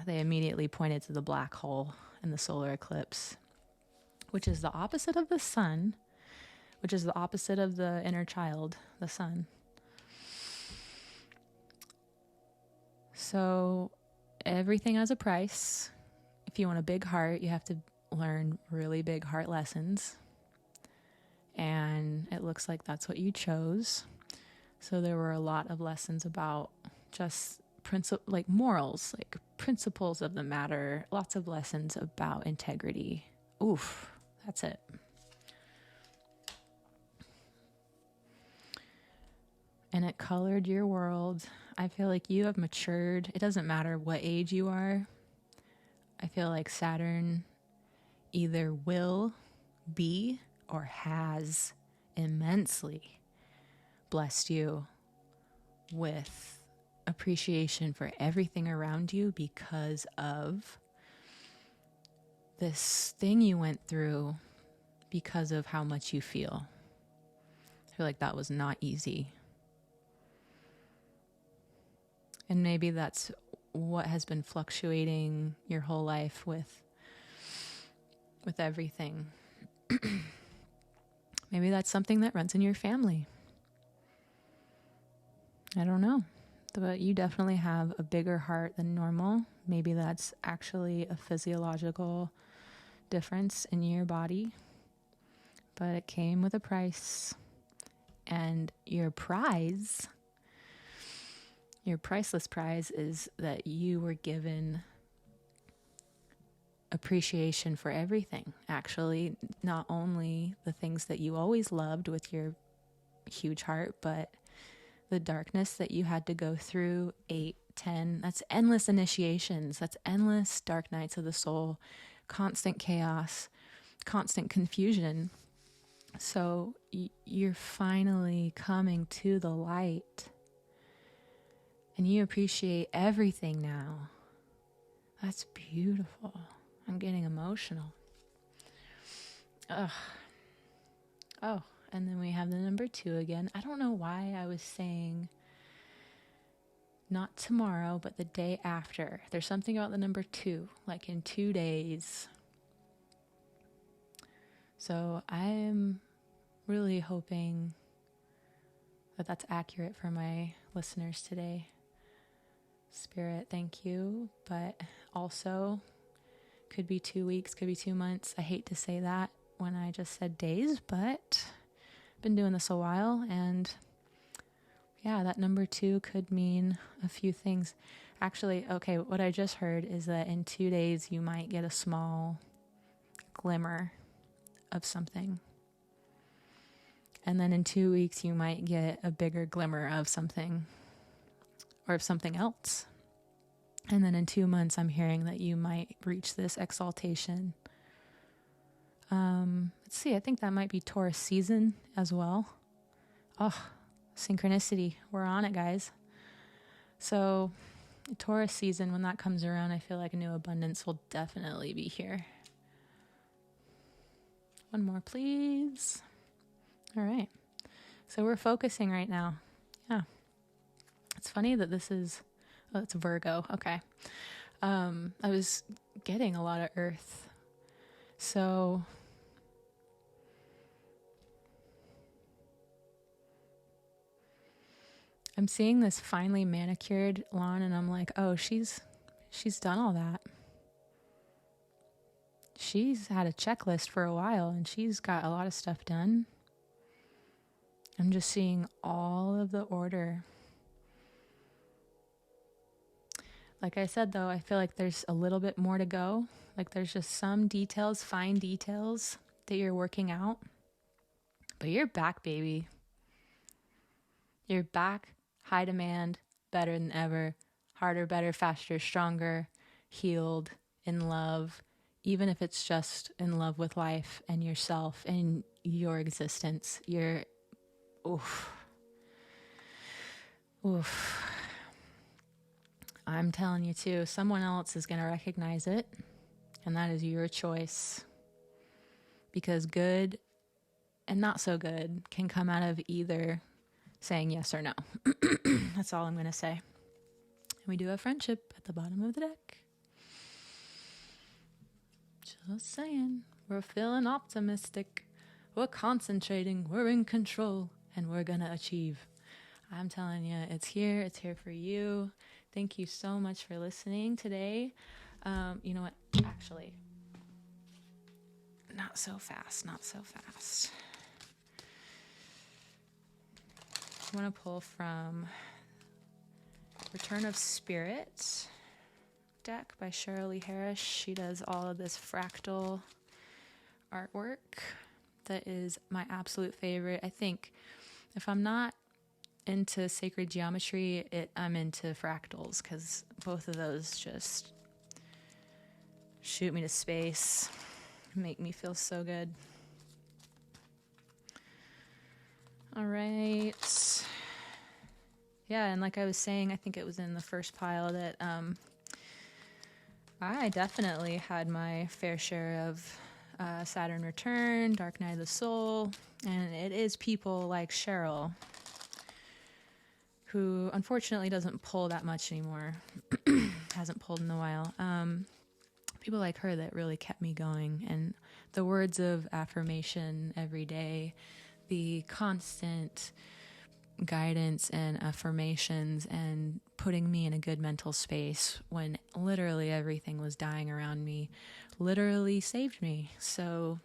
they immediately pointed to the black hole and the solar eclipse, which is the opposite of the sun, which is the opposite of the inner child, the sun. So everything has a price. If you want a big heart, you have to learn really big heart lessons. And it looks like that's what you chose. So there were a lot of lessons about just like morals, like principles of the matter, lots of lessons about integrity. Oof, that's it. And it colored your world. I feel like you have matured. It doesn't matter what age you are. I feel like Saturn either will be or has immensely blessed you with appreciation for everything around you because of this thing you went through, because of how much you feel. I feel like that was not easy. And maybe that's what has been fluctuating your whole life with everything. Maybe that's something that runs in your family. I don't know. But you definitely have a bigger heart than normal. Maybe that's actually a physiological difference in your body. But it came with a price. And your prize, your priceless prize, is that you were given appreciation for everything. Actually, not only the things that you always loved with your huge heart, but the darkness that you had to go through, 8, 10, that's endless initiations. That's endless dark nights of the soul, constant chaos, constant confusion. So you're finally coming to the light and you appreciate everything now. That's beautiful. I'm getting emotional. Ugh. Oh, and then we have the number 2 again. I don't know why I was saying not tomorrow, but the day after. There's something about the number 2, like in 2 days. So I'm really hoping that that's accurate for my listeners today. Spirit, thank you. But also, could be 2 weeks, could be 2 months. I hate to say that when I just said days, but I've been doing this a while, and yeah, that number 2 could mean a few things. Actually, okay, what I just heard is that in 2 days you might get a small glimmer of something. And then in 2 weeks you might get a bigger glimmer of something, or of something else. And then in 2 months I'm hearing that you might reach this exaltation. Let's see, I think that might be Taurus season as well. Oh, synchronicity. We're on it, guys. So Taurus season, when that comes around, I feel like a new abundance will definitely be here. One more, please. All right. So we're focusing right now. Yeah. It's funny that this is, oh, it's Virgo. Okay. I was getting a lot of earth. So I'm seeing this finely manicured lawn and I'm like, oh, she's done all that. She's had a checklist for a while and she's got a lot of stuff done. I'm just seeing all of the order. Like I said, though, I feel like there's a little bit more to go. Like there's just some details, fine details that you're working out. But you're back, baby. You're back, high demand, better than ever, harder, better, faster, stronger, healed, in love, even if it's just in love with life and yourself and your existence. You're, oof. I'm telling you too, someone else is going to recognize it, and that is your choice. Because good and not so good can come out of either saying yes or no. That's all I'm going to say. And we do have friendship at the bottom of the deck. Just saying. We're feeling optimistic. We're concentrating. We're in control. And we're going to achieve. I'm telling you, it's here. It's here for you. Thank you so much for listening today. You know what? Actually, not so fast. Not so fast. I want to pull from Return of Spirit deck by Cheryl Lee Harris. She does all of this fractal artwork that is my absolute favorite. I think if I'm not into sacred geometry, I'm into fractals, because both of those just shoot me to space, make me feel so good. All right. Yeah, and like I was saying, I think it was in the first pile that I definitely had my fair share of Saturn return, Dark Night of the Soul, and it is people like Cheryl, who unfortunately doesn't pull that much anymore, hasn't pulled in a while. People like her that really kept me going, and the words of affirmation every day, the constant guidance and affirmations and putting me in a good mental space when literally everything was dying around me literally saved me. So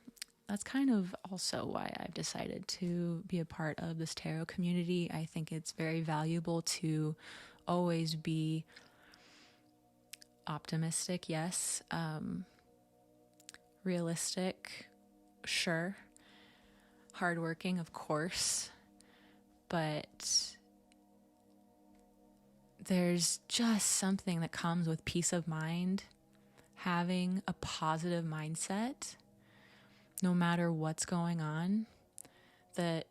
that's kind of also why I've decided to be a part of this tarot community. I think it's very valuable to always be optimistic, yes, realistic, sure, hardworking, of course, but there's just something that comes with peace of mind, having a positive mindset, no matter what's going on, that,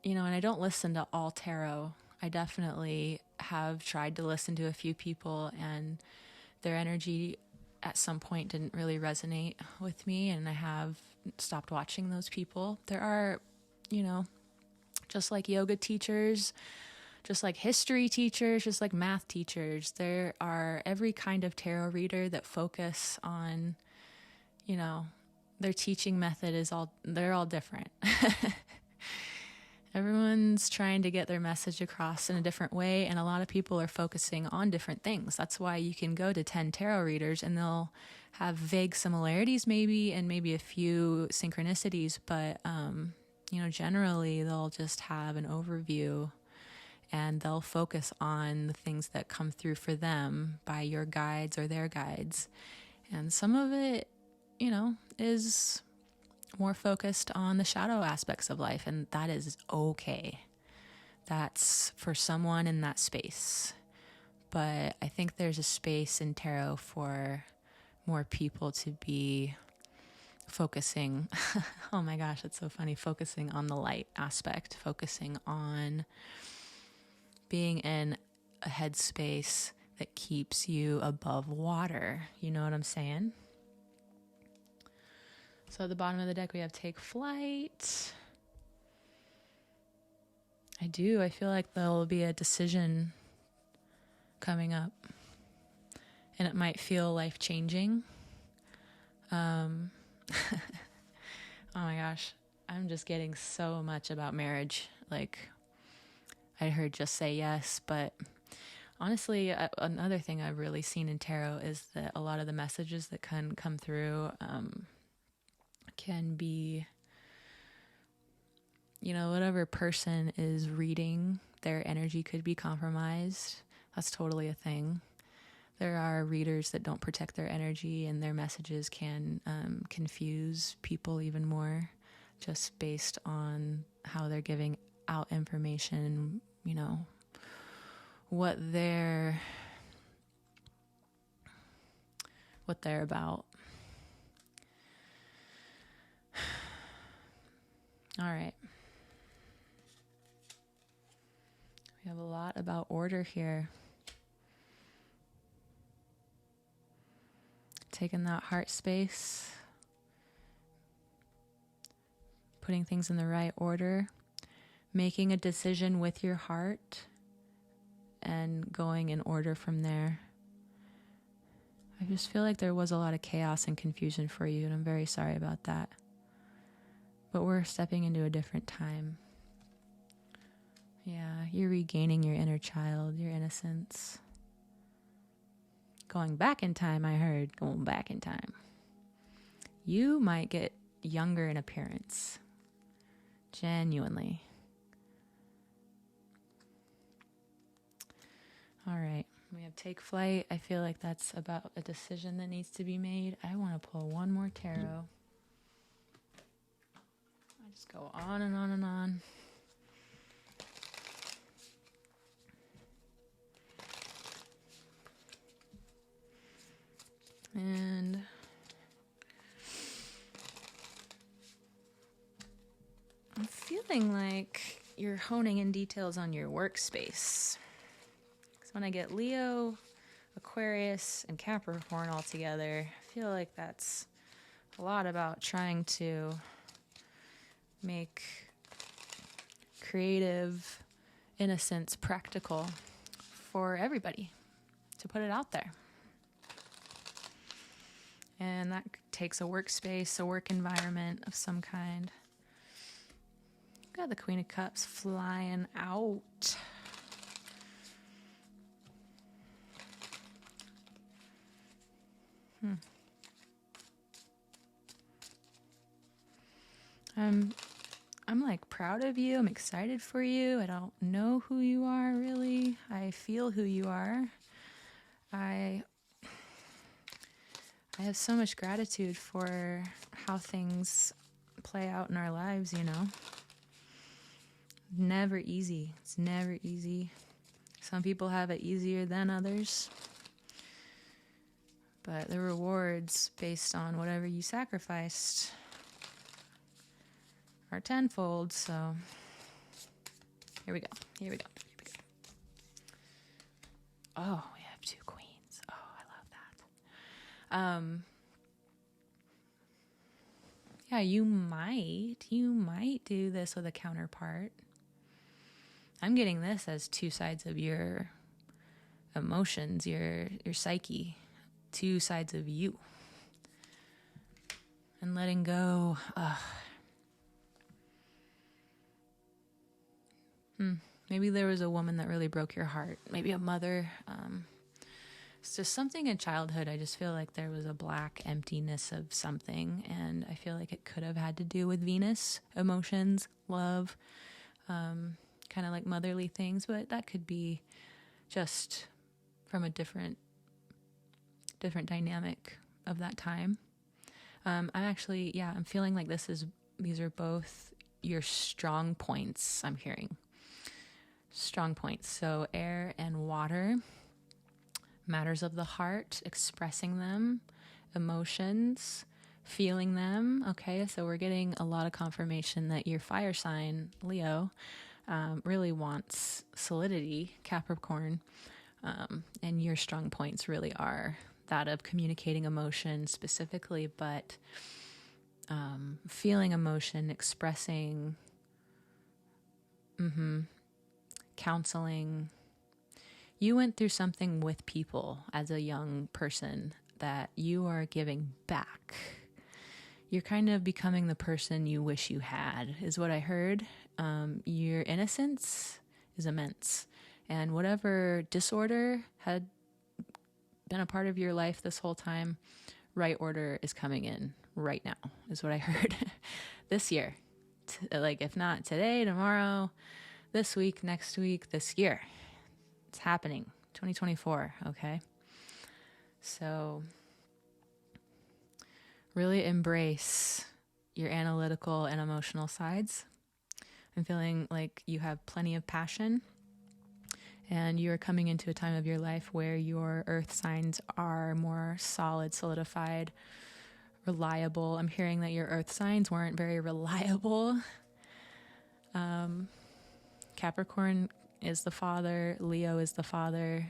and I don't listen to all tarot. I definitely have tried to listen to a few people, and their energy at some point didn't really resonate with me, and I have stopped watching those people. There are, just like yoga teachers, just like history teachers, just like math teachers, there are every kind of tarot reader that focus on, their teaching method they're all different. Everyone's trying to get their message across in a different way, and a lot of people are focusing on different things. That's why you can go to 10 tarot readers and they'll have vague similarities maybe, and maybe a few synchronicities, but generally they'll just have an overview and they'll focus on the things that come through for them by your guides or their guides. And some of it, is more focused on the shadow aspects of life, and that is okay. That's for someone in that space. But I think there's a space in tarot for more people to be focusing, oh my gosh, that's so funny, focusing on the light aspect, focusing on being in a headspace that keeps you above water. You know what I'm saying? So at the bottom of the deck, we have Take Flight. I feel like there'll be a decision coming up, and it might feel life-changing. Oh my gosh, I'm just getting so much about marriage. Like, I heard just say yes, but honestly, another thing I've really seen in tarot is that a lot of the messages that can come through can be, whatever person is reading, their energy could be compromised. That's totally a thing. There are readers that don't protect their energy, and their messages can confuse people even more, just based on how they're giving out information, what they're about. All right. We have a lot about order here. Taking that heart space, putting things in the right order, making a decision with your heart and going in order from there. I just feel like there was a lot of chaos and confusion for you, and I'm very sorry about that. But we're stepping into a different time. Yeah, you're regaining your inner child, your innocence. Going back in time, I heard. Going back in time. You might get younger in appearance. Genuinely. All right. We have take flight. I feel like that's about a decision that needs to be made. I want to pull one more tarot. I just go on and on and on. And I'm feeling like you're honing in details on your workspace. Because when I get Leo, Aquarius, and Capricorn all together, I feel like that's a lot about trying to make creative innocence practical for everybody, to put it out there. And that takes a workspace, a work environment of some kind. Got the Queen of Cups flying out. I'm like proud of you. I'm excited for you. I don't know who you are really. I feel who you are. I have so much gratitude for how things play out in our lives, you know. Never easy. It's never easy. Some people have it easier than others. But the rewards based on whatever you sacrificed are tenfold, so here we go. Oh, we have two queens. Oh, I love that. Yeah, you might do this with a counterpart. I'm getting this as two sides of your emotions, your psyche, two sides of you. And letting go. Maybe there was a woman that really broke your heart. Maybe a mother. It's just something in childhood. I just feel like there was a black emptiness of something. And I feel like it could have had to do with Venus, emotions, love, kind of like motherly things. But that could be just from a different dynamic of that time. I'm feeling like these are both your strong points. I'm hearing strong points. So air and water, matters of the heart, expressing them, emotions, feeling them. Okay, so we're getting a lot of confirmation that your fire sign, Leo, really wants solidity, Capricorn, and your strong points really are that of communicating emotion specifically, but feeling emotion, expressing, counseling. You went through something with people as a young person that you are giving back. You're kind of becoming the person you wish you had, is what I heard. Your innocence is immense. And whatever disorder had been a part of your life this whole time, right order is coming in right now, is what I heard. This year. Like, if not today, tomorrow, this week, next week, this year. It's happening. 2024, okay? So really embrace your analytical and emotional sides. I'm feeling like you have plenty of passion, and you're coming into a time of your life where your earth signs are more solid, solidified, reliable. I'm hearing that your earth signs weren't very reliable. Capricorn is the father, Leo is the father.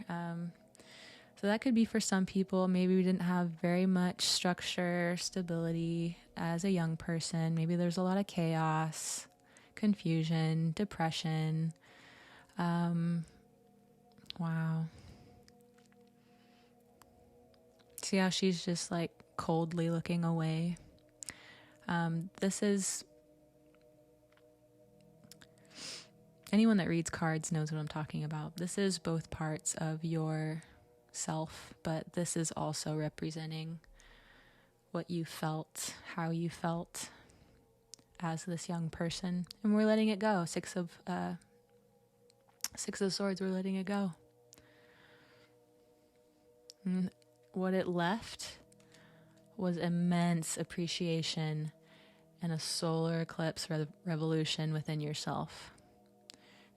So that could be for some people. Maybe we didn't have very much structure, stability as a young person. Maybe there's a lot of chaos, confusion, depression, Wow. See how she's just like coldly looking away? This is, anyone that reads cards knows what I'm talking about. This is both parts of your self, but this is also representing what you felt, how you felt as this young person. And we're letting it go. Six of Swords, we're letting it go. And what it left was immense appreciation and a solar eclipse revolution within yourself.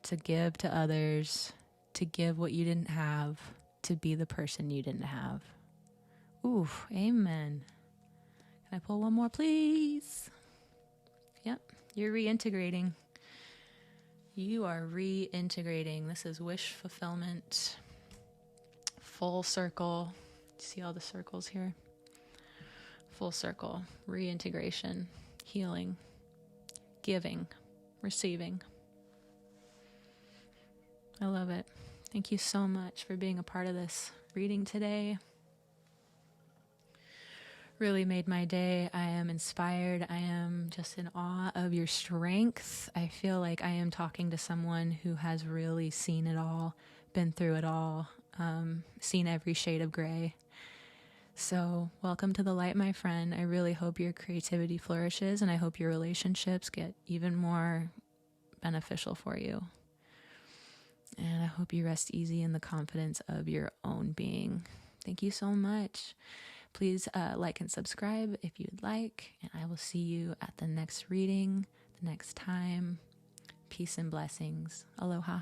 To give to others, to give what you didn't have, to be the person you didn't have. Ooh, amen. Can I pull one more, please? Yep, you're reintegrating. You are reintegrating. This is wish fulfillment. Full circle. See all the circles here? Full circle. Reintegration. Healing. Giving. Receiving. I love it. Thank you so much for being a part of this reading today. Really made my day. I am inspired. I am just in awe of your strength. I feel like I am talking to someone who has really seen it all, been through it all, seen every shade of gray. So welcome to the light, my friend. I really hope your creativity flourishes, and I hope your relationships get even more beneficial for you. And I hope you rest easy in the confidence of your own being. Thank you so much. Please like and subscribe if you'd like, and I will see you at the next reading, the next time. Peace and blessings. Aloha.